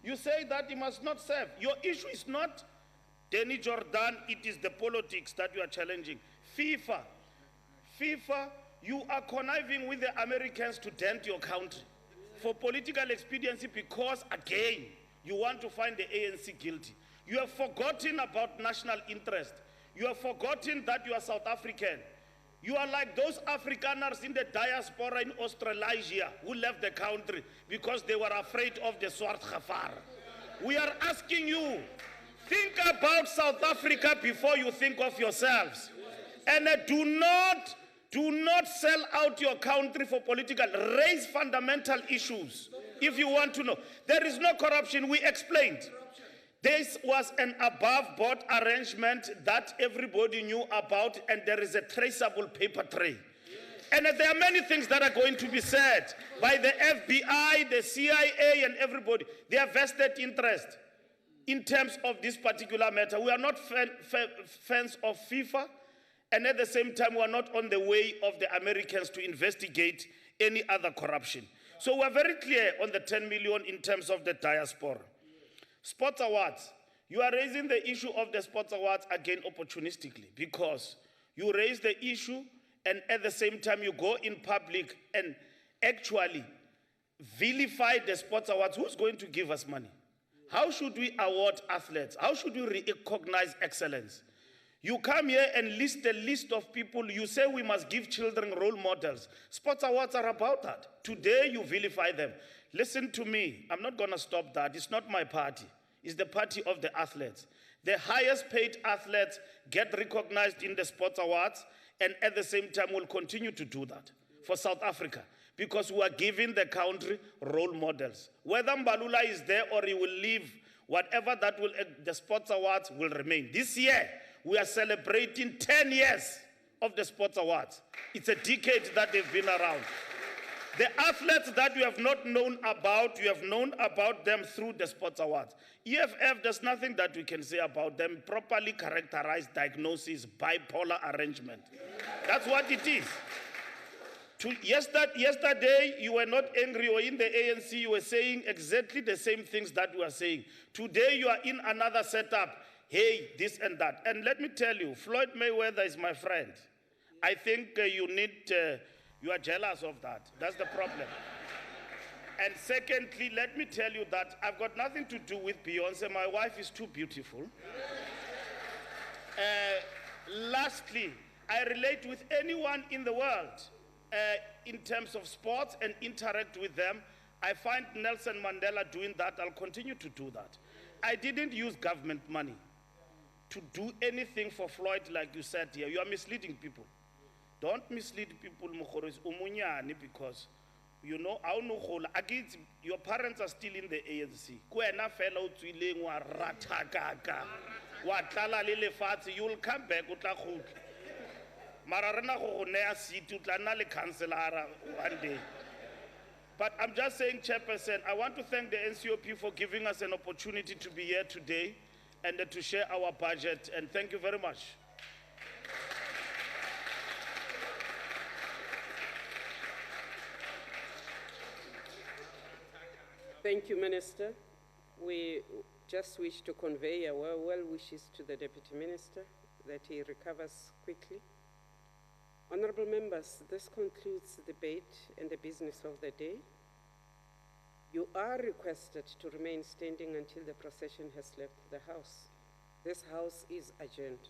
You say that he must not serve. Your issue is not Danny Jordan, it is the politics that you are challenging. FIFA, you are conniving with the Americans to dent your country for political expediency because, again, you want to find the ANC guilty. You have forgotten about national interest. You have forgotten that you are South African. You are like those Afrikaners in the diaspora in Australasia who left the country because they were afraid of the Swart Gafar. We are asking you, think about South Africa before you think of yourselves. And do not sell out your country for political. Raise fundamental issues if you want to know. There is no corruption, we explained. This was an above-board arrangement that everybody knew about, and there is a traceable paper trail. And there are many things that are going to be said by the FBI, the CIA, and everybody. They have vested interest in terms of this particular matter. We are not fans of FIFA, and at the same time, we are not on the way of the Americans to investigate any other corruption. So we are very clear on the 10 million in terms of the diaspora. Sports awards. You are raising the issue of the sports awards again opportunistically because you raise the issue and at the same time you go in public and actually vilify the sports awards. Who's going to give us money? How should we award athletes? How should we recognize excellence? You come here and list a list of people. You say we must give children role models. Sports awards are about that. Today you vilify them. Listen to me. I'm not going to stop that. It's not my party. It's the party of the athletes. The highest paid athletes get recognized in the sports awards, and at the same time we'll continue to do that for South Africa because we are giving the country role models. Whether Mbalula is there or he will leave, whatever that will, the sports awards will remain. This year, we are celebrating 10 years of the sports awards. It's a decade that they've been around. The athletes that you have not known about, you have known about them through the sports awards. EFF, there's nothing that we can say about them. Properly characterized diagnosis, bipolar arrangement. That's what it is. Yesterday, you were not angry, or in the ANC, you were saying exactly the same things that we are saying. Today, you are in another setup. Hey, this and that. And let me tell you, Floyd Mayweather is my friend. I think you are jealous of that. That's the problem. And secondly, let me tell you that I've got nothing to do with Beyonce. My wife is too beautiful. Lastly, I relate with anyone in the world in terms of sports and interact with them. I find Nelson Mandela doing that. I'll continue to do that. I didn't use government money to do anything for Floyd like you said here. You are misleading people. Don't mislead people, because, you know, your parents are still in the ANC. You will come back. One day. But I'm just saying, Chairperson, I want to thank the NCOP for giving us an opportunity to be here today and to share our budget. And thank you very much. Thank you, Minister. We just wish to convey our well wishes to the Deputy Minister that he recovers quickly. Honorable members, this concludes the debate and the business of the day. You are requested to remain standing until the procession has left the House. This House is adjourned.